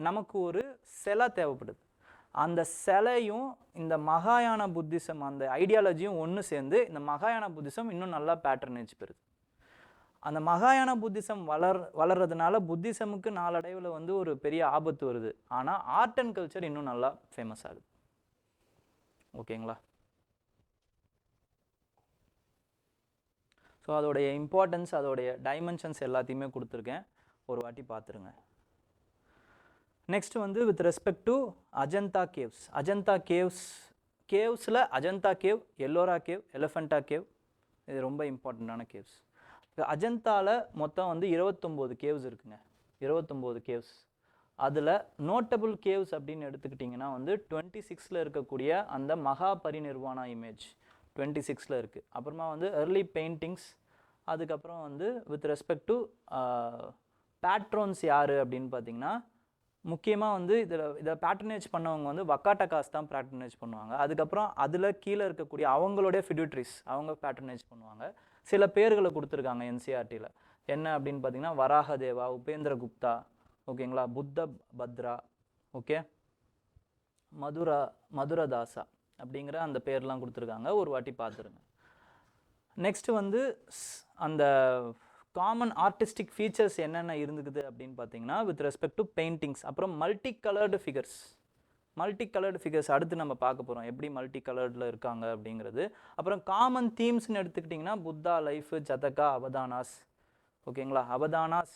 நமக்கு ஒரு சிலை தேவைப்படுது. அந்த சிலையும் இந்த மகாயான புத்திசம் அந்த ஐடியாலஜியும் ஒன்று சேர்ந்து இந்த மகாயான புத்திசம் இன்னும் நல்லா பேட்டர்னேஜ் பெறுது. அந்த மகாயான புத்திசம் வளர்றதுனால புத்திசமுக்கு நாளடைவில் வந்து ஒரு பெரிய ஆபத்து வருது. ஆனால் ஆர்ட் அண்ட் கல்ச்சர் இன்னும் நல்லா ஃபேமஸ் ஆகுது. ஓகேங்களா. ஸோ அதோடைய இம்பார்ட்டன்ஸ், அதோடைய டைமென்ஷன்ஸ் எல்லாத்தையுமே கொடுத்துருக்கேன், ஒரு வாட்டி பார்த்துருங்க. நெக்ஸ்ட் வந்து with respect to Ajanta caves. Ajanta கேவ்ஸில் Ajanta cave, Ellora cave, Elephanta cave, இது ரொம்ப இம்பார்ட்டண்ட்டான கேவ்ஸ். அஜந்தாவில் மொத்தம் வந்து 29 கேவ்ஸ் இருக்குங்க. 29 கேவ்ஸ். அதில் நோட்டபிள் கேவ்ஸ் அப்படின்னு எடுத்துக்கிட்டிங்கன்னா வந்து 26ல் இருக்கக்கூடிய அந்த மகா பரிநிர்வாணா இமேஜ் 26ல் இருக்குது. அப்புறமா வந்து early பெயிண்டிங்ஸ். அதுக்கப்புறம் வந்து வித் ரெஸ்பெக்ட் டு பேட்ரோன்ஸ் யார் அப்படின்னு பார்த்தீங்கன்னா, முக்கியமாக வந்து இதை பேட்டர்னேஜ் பண்ணவங்க வந்து வக்காட்டகாஸ் தான் பேட்டர்னேஜ் பண்ணுவாங்க. அதுக்கப்புறம் அதில் கீழே இருக்கக்கூடிய அவங்களுடைய ஃபிடியூட்ரிஸ் அவங்க பேட்டர்னேஜ் பண்ணுவாங்க. சில பேர்களை கொடுத்துருக்காங்க என்சிஆர்டியில். என்ன அப்படின்னு பார்த்தீங்கன்னா, வராகதேவா, உபேந்திர குப்தா, ஓகேங்களா, புத்த பத்ரா, ஓகே, மதுரதாசா அப்படிங்கிற அந்த பேர்லாம் கொடுத்துருக்காங்க, ஒரு வாட்டி பார்த்துருங்க. நெக்ஸ்ட்டு வந்து அந்த காமன் ஆர்டிஸ்டிக் ஃபீச்சர்ஸ் என்னென்ன இருந்துக்குது அப்படின்னு பார்த்தீங்கன்னா, வித் ரெஸ்பெக்ட் டு பெயிண்டிங்ஸ். அப்புறம் மல்டி கலர்டு ஃபிகர்ஸ் அடுத்து நம்ம பார்க்க போகிறோம், எப்படி மல்டி கலர்டில் இருக்காங்க அப்படிங்கிறது. அப்புறம் காமன் தீம்ஸ்னு எடுத்துக்கிட்டிங்கன்னா, புத்தா லைஃபு, ஜதகா, அவதானாஸ். ஓகேங்களா. அவதானாஸ்,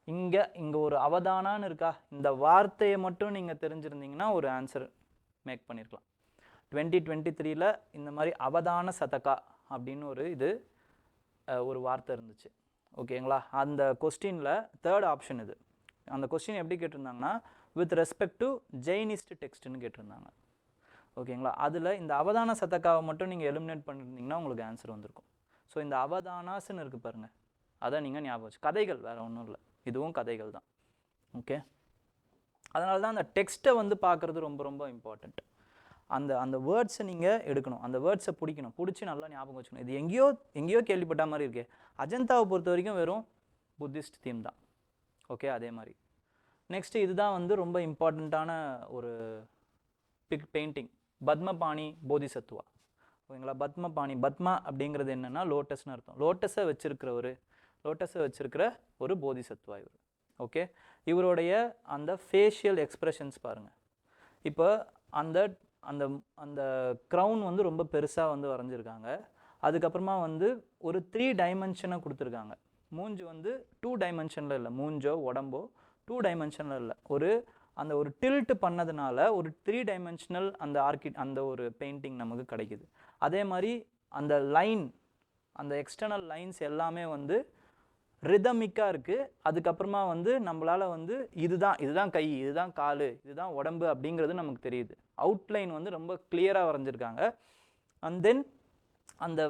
இங்கே ஒரு அவதானான்னு இருக்கா, இந்த வார்த்தையை மட்டும் நீங்கள் தெரிஞ்சிருந்தீங்கன்னா ஒரு ஆன்சர் மேக் பண்ணியிருக்கலாம். 2023ல் இந்த மாதிரி அவதான சதகா அப்படின்னு ஒரு வார்த்தை இருந்துச்சு. ஓகேங்களா. அந்த கொஸ்டினில் 3rd ஆப்ஷன் இது. அந்த கொஸ்டின் எப்படி கேட்டிருந்தாங்கன்னா, வித் ரெஸ்பெக்ட் டு ஜெயினிஸ்ட் டெக்ஸ்ட்னு கேட்டிருந்தாங்க. ஓகேங்களா. அதில் இந்த அவதான சதகாவை மட்டும் நீங்கள் எலிமினேட் பண்ணியிருந்தீங்கன்னா உங்களுக்கு ஆன்சர் வந்திருக்கும். ஸோ இந்த அவதானாஸ்ன்னு இருக்குது பாருங்கள், அதை நீங்கள் ஞாபகம் வச்சு, கதைகள் வேறு ஒன்றும் இல்லை, இதுவும் கதைகள் தான். ஓகே. அதனால தான் அந்த டெக்ஸ்ட்டை வந்து பார்க்குறது ரொம்ப ரொம்ப இம்பார்ட்டண்ட். அந்த வேர்ட்ஸை நீங்கள் எடுக்கணும், அந்த வேர்ட்ஸை பிடிச்சி நல்லா ஞாபகம் வச்சுக்கணும். இது எங்கேயோ கேள்விப்பட்ட மாதிரி இருக்கு. அஜந்தாவை பொறுத்த வரைக்கும் வெறும் புத்திஸ்ட் தீம் தான். ஓகே. அதே மாதிரி நெக்ஸ்ட்டு இதுதான் வந்து ரொம்ப இம்பார்ட்டண்ட்டான ஒரு பெயிண்டிங், பத்மபாணி போதிசத்துவா. ஓகேங்களா. பத்மா அப்படிங்கிறது என்னென்னா லோட்டஸ்னு அர்த்தம். லோட்டஸை வச்சிருக்கிற ஒரு போதிசத்துவா இவர். ஓகே, இவருடைய அந்த ஃபேஷியல் எக்ஸ்பிரஷன்ஸ் பாருங்கள். இப்போ அந்த அந்த அந்த க்ரௌன் வந்து ரொம்ப பெருசாக வந்து வரைஞ்சிருக்காங்க. அதுக்கப்புறமா வந்து ஒரு 3 டைமென்ஷனை கொடுத்துருக்காங்க. மூஞ்சு வந்து 2 டைமென்ஷனில் இல்லை, மூஞ்சோ உடம்போ 2 டைமென்ஷனில் இல்லை, அந்த ஒரு டில்ட் பண்ணதுனால ஒரு 3 டைமென்ஷனல் அந்த ஒரு பெயிண்டிங் நமக்கு கிடைக்குது. அதே மாதிரி அந்த லைன், அந்த எக்ஸ்டர்னல் லைன்ஸ் எல்லாமே வந்து ரிதமிக்காக இருக்குது. அதுக்கப்புறமா வந்து நம்மளால் வந்து இதுதான் கை, இதுதான் கால், இதுதான் உடம்பு அப்படிங்கிறது நமக்கு தெரியுது. அவுட்லைன் வந்து ரொம்ப கிளியராக வரைஞ்சிருக்காங்க. அண்ட் தென் அந்த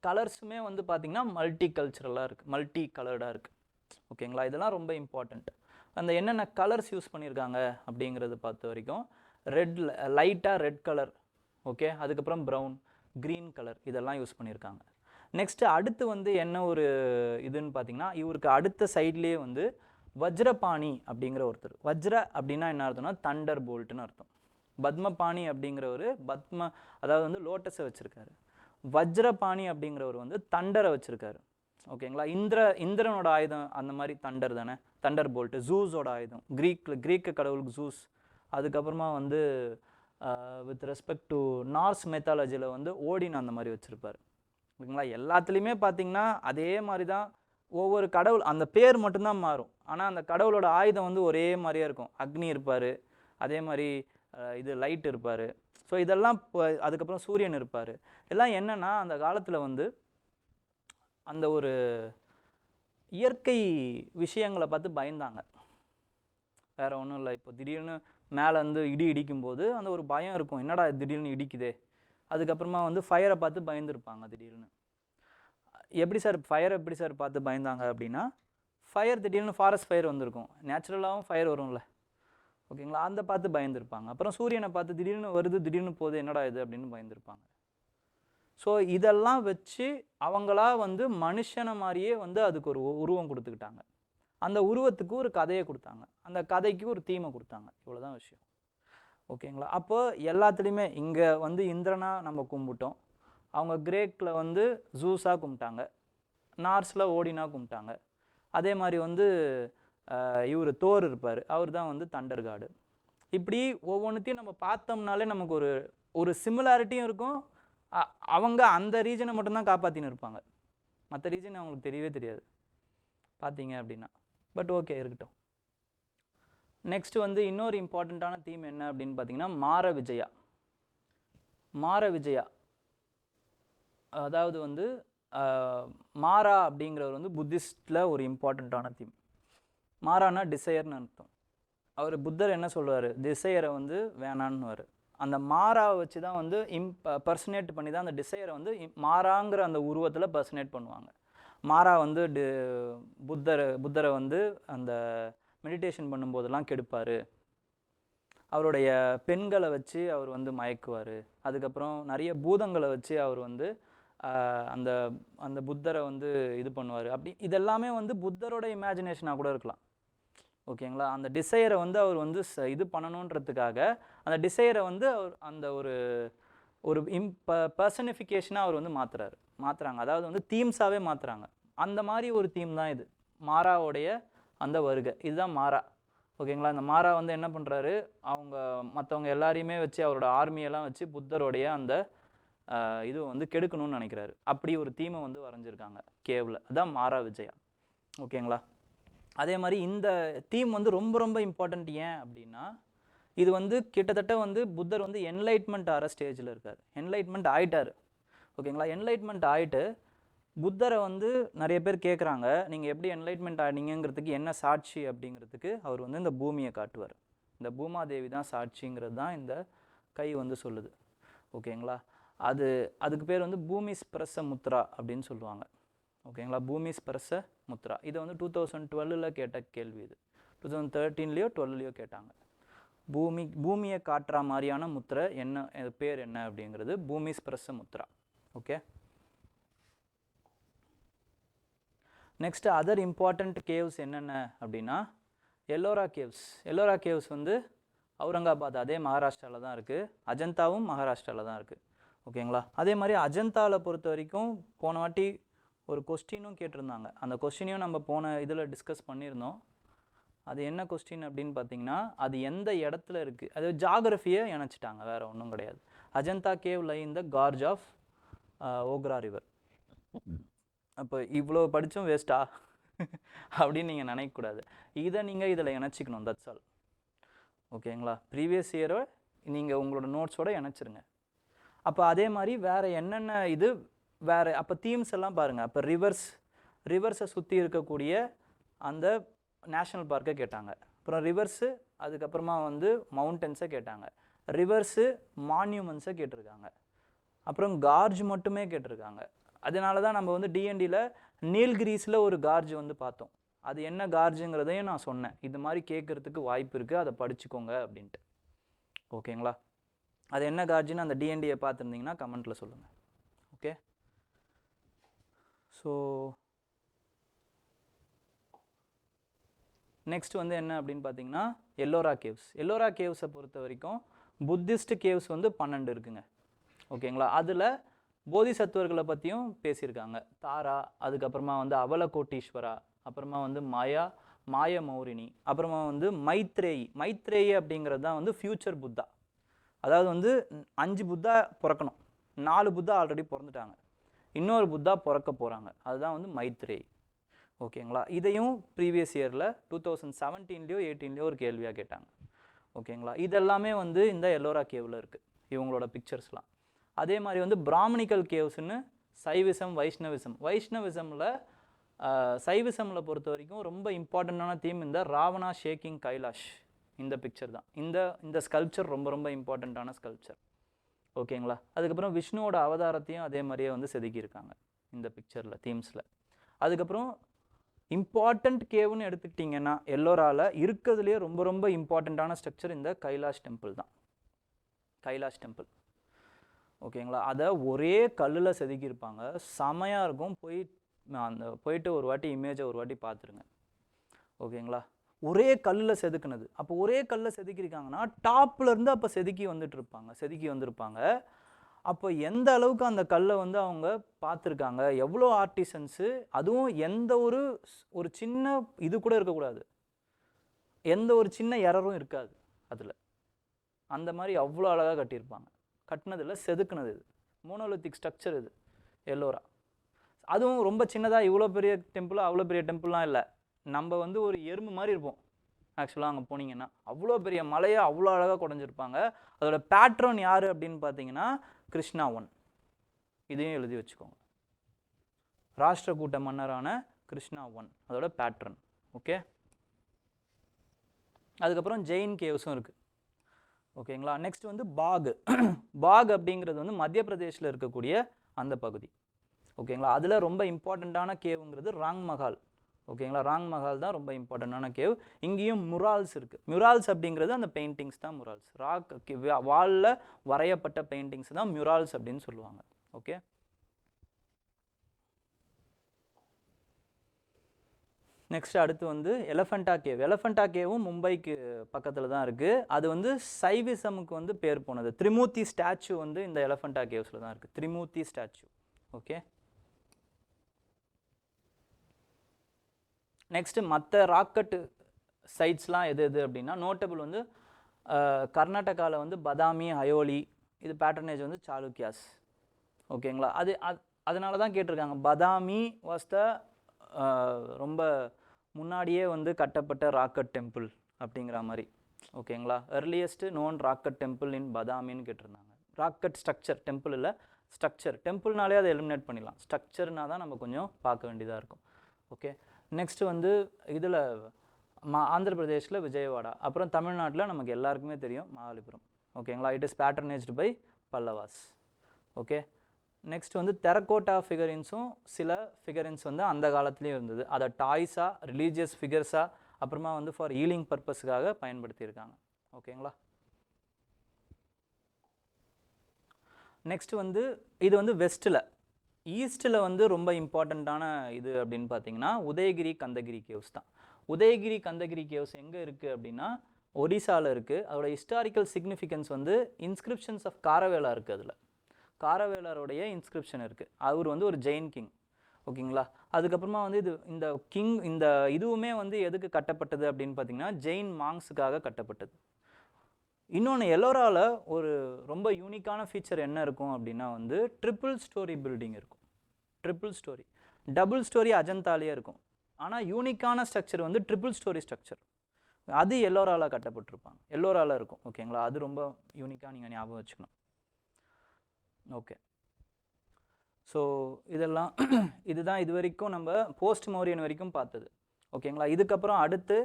கலர்ஸுமே வந்து பார்த்திங்கன்னா மல்டி கல்ச்சரலாக இருக்குது, மல்டி கலர்டாக இருக்குது. ஓகேங்களா, இதெல்லாம் ரொம்ப இம்பார்ட்டண்ட். அந்த என்னென்ன கலர்ஸ் யூஸ் பண்ணியிருக்காங்க அப்படிங்கிறது பார்த்த வரைக்கும் லைட்டாக ரெட் கலர், ஓகே, அதுக்கப்புறம் ப்ரௌன், க்ரீன் கலர், இதெல்லாம் யூஸ் பண்ணியிருக்காங்க. நெக்ஸ்ட்டு அடுத்து வந்து என்ன ஒரு இதுன்னு பார்த்தீங்கன்னா, இவருக்கு அடுத்த சைட்லேயே வந்து வஜ்ரபாணி அப்படிங்கிற ஒருத்தர். வஜ்ர அப்படின்னா என்ன அர்த்தம்னா தண்டர் போல்ட்டுன்னு அர்த்தம். பத்மபாணி அப்படிங்கிறவர் அதாவது வந்து லோட்டஸை வச்சுருக்காரு. வஜ்ரபாணி அப்படிங்கிறவர் வந்து தண்டரை வச்சுருக்காரு. ஓகேங்களா, இந்திரனோட ஆயுதம் அந்த மாதிரி தண்டர் தானே, தண்டர் போல்ட்டு. ஜூஸோட ஆயுதம், கிரீக்கு கடவுளுக்கு ஜூஸ். அதுக்கப்புறமா வந்து வித் ரெஸ்பெக்ட் டு நார்ஸ் மெத்தாலஜியில் வந்து ஓடின் அந்த மாதிரி வச்சுருப்பார். ஓகேங்களா, எல்லாத்துலேயுமே பார்த்தீங்கன்னா அதே மாதிரி தான். ஒவ்வொரு கடவுள் அந்த பேர் மட்டும்தான் மாறும், ஆனால் அந்த கடவுளோட ஆயுதம் வந்து ஒரே மாதிரியே இருக்கும். அக்னி இருப்பார், அதே மாதிரி இது லைட் இருப்பார். ஸோ இதெல்லாம் அதுக்கப்புறம் சூரியன் இருப்பார். எல்லாம் என்னென்னா அந்த காலத்தில் வந்து அந்த ஒரு இயற்கை விஷயங்களை பார்த்து பயந்தாங்க, வேறு ஒன்றும் இல்லை. இப்போ திடீர்னு மேலே வந்து இடிக்கும்போது அந்த ஒரு பயம் இருக்கும், என்னடா திடீர்னு இடிக்குதே. அதுக்கப்புறமா வந்து ஃபயரை பார்த்து பயந்துருப்பாங்க திடீர்னு. எப்படி சார் ஃபயரை எப்படி சார் பார்த்து பயந்தாங்க அப்படின்னா, ஃபயர் திடீர்னு ஃபாரஸ்ட் ஃபயர் வந்திருக்கும், நேச்சுரலாகவும் ஃபயர் வரும்ல, ஓகேங்களா, அந்த பார்த்து பயந்துருப்பாங்க. அப்புறம் சூரியனை பார்த்து திடீர்னு வருது திடீர்னு போகுது, என்னடா இது அப்படின்னு பயந்துருப்பாங்க. ஸோ இதெல்லாம் வச்சு அவங்களா வந்து மனுஷனை மாதிரியே வந்து அதுக்கு ஒரு உருவம் கொடுத்துக்கிட்டாங்க. அந்த உருவத்துக்கு ஒரு கதையை கொடுத்தாங்க, அந்த கதைக்கு ஒரு தீமை கொடுத்தாங்க. இவ்வளோதான் விஷயம். ஓகேங்களா, அப்போ எல்லாத்துலேயுமே இங்கே வந்து இந்திரனா நம்ம கும்பிட்டோம், அவங்க கிரேக்கில் வந்து ஜூஸாக கும்பிட்டாங்க, நார்ஸில் ஓடினா கும்பிட்டாங்க. அதே மாதிரி வந்து இவர் தோர் இருப்பார், அவர் தான் வந்து தண்டர் காடு. இப்படி ஒவ்வொன்றுத்தையும் நம்ம பார்த்தோம்னாலே நமக்கு ஒரு சிமிலாரிட்டியும் இருக்கும். அவங்க அந்த ரீஜனை மட்டும்தான் காப்பாற்றின்னு இருப்பாங்க, மற்ற ரீஜன் அவங்களுக்கு தெரியவே தெரியாது பார்த்தீங்க அப்படின்னா. பட் ஓகே, இருக்கட்டும். நெக்ஸ்ட் வந்து இன்னொரு இம்பார்ட்டண்ட்டான தீம் என்ன அப்படின்னு பார்த்தீங்கன்னா மார விஜயா. மார விஜயா அதாவது வந்து மாரா அப்படிங்கிறவர் வந்து புத்திஸ்டில் ஒரு இம்பார்ட்டண்ட்டான தீம். மாரானா டிசையர்னு அர்த்தம். அவர் புத்தர் என்ன சொல்லுவார், டிசையரை வந்து வேணான்னுவார். அந்த மாராவை வச்சு தான் வந்து பர்சனேட் பண்ணி தான் அந்த டிசையரை வந்து மாராங்கிற அந்த உருவத்தில் பர்சனேட் பண்ணுவாங்க. மாரா வந்து புத்தரை வந்து அந்த மெடிடேஷன் பண்ணும்போதெல்லாம் கெடுப்பார், அவருடைய பெண்களை வச்சு அவர் வந்து மயக்குவார், அதுக்கப்புறம் நிறைய பூதங்களை வச்சு அவர் வந்து அந்த அந்த புத்தரை வந்து இது பண்ணுவார். அப்படி இதெல்லாமே வந்து புத்தரோட இமேஜினேஷனாக கூட இருக்கலாம். ஓகேங்களா, அந்த டிசையரை வந்து அவர் வந்து இது பண்ணணுன்றதுக்காக அந்த டிசையரை வந்து அவர் அந்த ஒரு பர்சனிஃபிகேஷனாக அவர் வந்து மாற்றுறாங்க. அதாவது வந்து தீம்ஸாகவே மாற்றுறாங்க. அந்த மாதிரி ஒரு தீம் தான் இது, மாராவுடைய அந்த வருகை. இதுதான் மாரா. ஓகேங்களா, இந்த மாரா வந்து என்ன பண்ணுறாரு, அவங்க மற்றவங்க எல்லாரையுமே வச்சு அவரோட ஆர்மியெல்லாம் வச்சு புத்தருடைய அந்த இது வந்து கெடுக்கணும்னு நினைக்கிறாரு. அப்படி ஒரு தீமை வந்து வரைஞ்சிருக்காங்க கேவில். அதுதான் மாரா விஜயா. ஓகேங்களா, அதே மாதிரி இந்த தீம் வந்து ரொம்ப ரொம்ப இம்பார்ட்டண்ட். ஏன் அப்படின்னா இது வந்து கிட்டத்தட்ட வந்து புத்தர் வந்து என்லைட்மெண்ட் ஆகிற ஸ்டேஜில் இருக்கார், என்லைட்மெண்ட் ஆகிட்டார். ஓகேங்களா, என்லைட்மெண்ட் ஆகிட்டு புத்தரை வந்து நிறைய பேர் கேட்குறாங்க, நீங்கள் எப்படி என்லைட்மெண்ட் ஆகினீங்கிறதுக்கு என்ன சாட்சி அப்படிங்கிறதுக்கு அவர் வந்து இந்த பூமியை காட்டுவார். இந்த பூமாதேவி தான் சாட்சிங்கிறது தான் இந்த கை வந்து சொல்லுது. ஓகேங்களா, அதுக்கு பேர் வந்து பூமி ஸ்பர்ச முத்ரா அப்படின்னு சொல்லுவாங்க. ஓகேங்களா, பூமி ஸ்பர்ச முத்ரா. இதை வந்து 2012 கேட்ட கேள்வி, இது 2013 12 கேட்டாங்க. பூமியை காட்டுற மாதிரியான முத்திரை என்ன, பேர் என்ன அப்படிங்கிறது Bhumi Sparsha Mudra. Okay, next other important caves என்னென்ன அப்படின்னா எல்லோரா கேவ்ஸ். எல்லோரா கேவ்ஸ் வந்து அவுரங்காபாத், அதே மகாராஷ்டிராவில் தான் இருக்குது. அஜந்தாவும் மகாராஷ்டிராவில் தான் இருக்குது. ஓகேங்களா, அதே மாதிரி அஜந்தாவில் பொறுத்த வரைக்கும் போன வாட்டி ஒரு கொஸ்டினும் கேட்டிருந்தாங்க. அந்த கொஸ்டினையும் நம்ம போன இதில் டிஸ்கஸ் பண்ணியிருந்தோம். அது என்ன கொஸ்டின் அப்படின்னு பார்த்தீங்கன்னா, அது எந்த இடத்துல இருக்குது, அது ஜாகிரஃபியை இணைச்சிட்டாங்க, வேறு ஒன்றும் கிடையாது. Ajanta cave lie in the gorge of Waghora river. அப்போ இவ்வளோ படித்தும் வேஸ்ட்டா அப்படின்னு நீங்கள் நினைக்கக்கூடாது. இதை நீங்கள் இதில் இணைச்சிக்கணும், தட்ஸ் ஆல். ஓகேங்களா? ப்ரீவியஸ் இயரை நீங்கள் உங்களோட நோட்ஸோடு இணைச்சிருங்க. அப்போ அதே மாதிரி வேறு என்னென்ன இது வேறு, அப்போ தீம்ஸ் எல்லாம் பாருங்கள். அப்போ ரிவர்ஸை சுற்றி இருக்கக்கூடிய அந்த நேஷ்னல் பார்க்கை கேட்டாங்க. அப்புறம் ரிவர்ஸு, அதுக்கப்புறமா வந்து மவுண்டன்ஸை கேட்டாங்க. ரிவர்ஸு மான்யூமெண்ட்ஸை கேட்டிருக்காங்க. அப்புறம் கார்ஜ் மட்டுமே கேட்டிருக்காங்க. அதனால தான் நம்ம வந்து டிஎன்டியில் நீல்கிரிஸில் ஒரு கார்ஜ் வந்து பார்த்தோம். அது என்ன கார்ஜுங்கிறதையும் நான் சொன்னேன். இது மாதிரி கேட்குறதுக்கு வாய்ப்பு இருக்குது, அதை படிச்சுக்கோங்க அப்படின்ட்டு. ஓகேங்களா? அது என்ன கார்ஜுன்னு அந்த டிஎன்டியை பார்த்துருந்தீங்கன்னா கமெண்ட்டில் சொல்லுங்கள். ஓகே, ஸோ நெக்ஸ்ட் வந்து என்ன அப்படின்னு பார்த்தீங்கன்னா எல்லோரா கேவ்ஸ். எல்லோரா கேவ்ஸை பொறுத்த வரைக்கும் புத்திஸ்ட் கேவ்ஸ் வந்து 12 இருக்குங்க. ஓகேங்களா? அதில் போதிசத்துவர்களை பற்றியும் பேசியிருக்காங்க. தாரா, அதுக்கப்புறமா வந்து அவலகோட்டீஸ்வரா, அப்புறமா வந்து மாய மௌரினி, அப்புறமா வந்து மைத்ரேயி அப்படிங்கிறது தான் வந்து ஃப்யூச்சர் புத்தா. அதாவது வந்து 5 புத்தா பிறக்கணும், 4 புத்தா ஆல்ரெடி பிறந்துட்டாங்க, இன்னொரு புத்தா பிறக்க போகிறாங்க, அதுதான் வந்து மைத்ரேயி. ஓகேங்களா? இதையும் ப்ரீவியஸ் இயரில் 2017லையோ 18லையோ ஒரு கேள்வியாக கேட்டாங்க. ஓகேங்களா? இதெல்லாமே வந்து இந்த எல்லோரா கேவில் இருக்குது, இவங்களோட பிக்சர்ஸ்லாம். அதே மாதிரி வந்து பிராமணிக்கல் கேவ்ஸ்ன்னு சைவிசம், வைஷ்ணவிசமில் சைவிசமில் பொறுத்த வரைக்கும் ரொம்ப இம்பார்ட்டண்ட்டான தீம் இந்த ராவணா ஷேக்கிங் கைலாஷ். இந்த பிக்சர் தான், இந்த ஸ்கல்ப்சர் ரொம்ப ரொம்ப இம்பார்ட்டண்ட்டான ஸ்கல்ப்சர். ஓகேங்களா? அதுக்கப்புறம் விஷ்ணுவோட அவதாரத்தையும் அதே மாதிரியே வந்து செதுக்கியிருக்காங்க இந்த பிக்சரில், தீம்ஸில். அதுக்கப்புறம் இம்பார்ட்டண்ட் கேவ்னு எடுத்துக்கிட்டிங்கன்னா எல்லோராவில் இருக்கிறதுலேயே ரொம்ப ரொம்ப இம்பார்ட்டண்ட்டான ஸ்ட்ரக்சர் இந்த கைலாஷ் டெம்பிள் தான். கைலாஷ் டெம்பிள். ஓகேங்களா? அதை ஒரே கல்லில் செதுக்கியிருப்பாங்க, செமையாக இருக்கும். போயிட்டு ஒரு வாட்டி இமேஜை ஒரு வாட்டி பார்த்துருங்க. ஓகேங்களா? ஒரே கல்லில் செதுக்குனது. அப்போ ஒரே கல்லில் செதுக்கியிருக்காங்கன்னா டாப்லேருந்து அப்போ செதுக்கி வந்திருப்பாங்க. அப்போ எந்த அளவுக்கு அந்த கல்லை வந்து அவங்க பார்த்துருக்காங்க, எவ்வளோ ஆர்டிசன்ஸு, அதுவும் எந்த ஒரு சின்ன இது கூட இருக்கக்கூடாது, எந்த ஒரு சின்ன எரரும் இருக்காது அதில். அந்த மாதிரி அவ்வளோ அழகாக கட்டியிருப்பாங்க. கட்டினதில் செதுக்குனது இது, மோனோலித்திக் ஸ்ட்ரக்சர் இது எல்லோரா. அதுவும் ரொம்ப சின்னதாக, இவ்வளோ பெரிய டெம்பிளாக, அவ்வளோ பெரிய டெம்பிள்லாம் இல்லை. நம்ம வந்து ஒரு எறும்பு மாதிரி இருப்போம் ஆக்சுவலாக அங்கே போனீங்கன்னா. அவ்வளோ பெரிய மலையை அவ்வளோ அழகாக குறைஞ்சிருப்பாங்க. அதோட பேட்ரன் யார் அப்படின்னு பார்த்தீங்கன்னா கிருஷ்ணா 1. இதையும் எழுதி வச்சுக்கோங்க, ராஷ்டிரகூட்ட மன்னரான கிருஷ்ணா 1 அதோட பேட்ரன். ஓகே, அதுக்கப்புறம் ஜெயின் கேவ்ஸும் இருக்குது. ஓகேங்களா? நெக்ஸ்ட் வந்து பாக் அப்படிங்கிறது வந்து மத்திய பிரதேஷில் இருக்கக்கூடிய அந்த பகுதி. ஓகேங்களா? அதில் ரொம்ப இம்பார்ட்டண்ட்டான கேவுங்கிறது ராங் மஹால். ஓகேங்களா? ராங் மஹால் தான் ரொம்ப இம்பார்ட்டண்ட்டான கேவ். இங்கேயும் முரால்ஸ் இருக்குது. முரால்ஸ் அப்படிங்கிறது அந்த பெயிண்டிங்ஸ் தான் முரால்ஸ். வாலில் வரையப்பட்ட பெயிண்டிங்ஸ் தான் முரால்ஸ் அப்படின்னு சொல்லுவாங்க. ஓகே, நெக்ஸ்ட் அடுத்து வந்து எலஃபண்டா கேவும் மும்பைக்கு பக்கத்தில் தான் இருக்குது. அது வந்து சைவிசமுக்கு வந்து பேர் போனது. திரிமூர்த்தி ஸ்டாச்சு வந்து இந்த எலஃபண்டா கேவ்ஸில் தான் இருக்குது, திரிமூர்த்தி ஸ்டாச்சு. ஓகே, நெக்ஸ்ட்டு மற்ற ராக்கெட்டு சைட்ஸ்லாம் எது அப்படின்னா நோட்டபிள் வந்து கர்நாடகாவில் வந்து பதாமி, அயோலி, இது பேட்டர்னேஜ் வந்து சாளுக்கியாஸ். ஓகேங்களா? அதனால தான் கேட்டிருக்காங்க, பதாமி வாஸ் த ரொம்ப முன்னாடியே வந்து கட்டப்பட்ட ராக்கெட் டெம்பிள் அப்படிங்கிற மாதிரி. ஓகேங்களா? எர்லியஸ்ட்டு நோன் ராக்கெட் டெம்பிள் இன் பதாமின்னு கேட்டிருந்தாங்க. ராக்கெட் ஸ்ட்ரக்சர், டெம்பிள் இல்லை, ஸ்ட்ரக்சர். டெம்பிள்னாலே அதை எலிமினேட் பண்ணிடலாம், ஸ்ட்ரக்சர்னா தான் நம்ம கொஞ்சம் பார்க்க வேண்டியதாக இருக்கும். ஓகே, நெக்ஸ்ட்டு வந்து இதில் ஆந்திர பிரதேஷில் விஜயவாடா, அப்புறம் தமிழ்நாட்டில் நமக்கு எல்லாருக்குமே தெரியும் மகாபலிபுரம். ஓகேங்களா? It is patronaged by Pallavas. Okay, next வந்து டெரகோட்டா ஃபிகரின்ஸும் சில ஃபிகரின்ஸ் வந்து அந்த காலத்துலேயும் இருந்தது. அதை டாய்ஸாக, ரிலீஜியஸ் ஃபிகர்ஸாக, அப்புறமா வந்து ஃபார் ஹீலிங் பர்பஸுக்காக பயன்படுத்தியிருக்காங்க. ஓகேங்களா? நெக்ஸ்ட் வந்து இது வந்து வெஸ்ட்டில். ஈஸ்ட்டில் வந்து ரொம்ப இம்பார்ட்டண்ட்டான இது அப்படின்னு பார்த்தீங்கன்னா உதயகிரி, கந்தகிரி கேவ்ஸ் தான். உதயகிரி, கந்தகிரி கேவ்ஸ் எங்கே இருக்குது அப்படின்னா ஒடிசாவில் இருக்குது. அதோட ஹிஸ்டாரிக்கல் சிக்னிஃபிகன்ஸ் வந்து இன்ஸ்கிரிப்ஷன்ஸ் ஆஃப் காரவேலா இருக்குது. அதில் காரவேலருடைய இன்ஸ்கிரிப்ஷன் இருக்குது. அவர் வந்து ஒரு ஜெயின் கிங். ஓகேங்களா. அதுக்கப்புறமா வந்து இந்த இந்த இதுவுமே வந்து எதுக்கு கட்டப்பட்டது அப்படின்னு பார்த்தீங்கன்னா ஜெயின் மாங்ஸுக்காக கட்டப்பட்டது. இன்னொன்று எல்லோராவில் ஒரு ரொம்ப யூனிக்கான ஃபீச்சர் என்ன இருக்கும் அப்படின்னா வந்து ட்ரிபிள் ஸ்டோரி பில்டிங் இருக்கும். ட்ரிபிள் ஸ்டோரி, டபுள் ஸ்டோரி அஜந்தாலேயே இருக்கும். ஆனால் யூனிக்கான ஸ்ட்ரக்சர் வந்து ட்ரிபிள் ஸ்டோரி ஸ்ட்ரக்சர். அது எல்லோராவில் கட்டப்பட்டிருப்பாங்க, எல்லோராவில் இருக்கும். ஓகேங்களா, அது ரொம்ப யூனிக்காக நீங்கள் ஞாபகம் வச்சுக்கணும். ஓகே, ஸோ இதெல்லாம் இதுதான் இது வரைக்கும் நம்ம போஸ்ட் மௌரியன் வரைக்கும் பார்த்தது. ஓகேங்களா. இதுக்கப்புறம் அடுத்து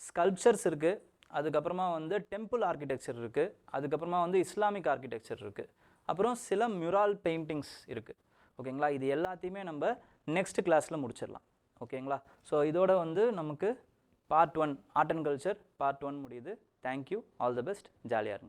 ஸ்கல்ப்சர்ஸ் இருக்குது, அதுக்கப்புறமா வந்து டெம்பிள் ஆர்கிடெக்சர் இருக்குது, அதுக்கப்புறமா வந்து இஸ்லாமிக் ஆர்கிடெக்சர் இருக்குது, அப்புறம் சில மியூரல் பெயிண்டிங்ஸ் இருக்குது. ஓகேங்களா, இது எல்லாத்தையுமே நம்ம நெக்ஸ்ட் கிளாஸில் முடிச்சிடலாம். ஓகேங்களா. ஸோ இதோட வந்து நமக்கு part 1 art and culture part 1 முடியுது. தேங்க்யூ, ஆல் தி பெஸ்ட், ஜாலியாக இருங்க.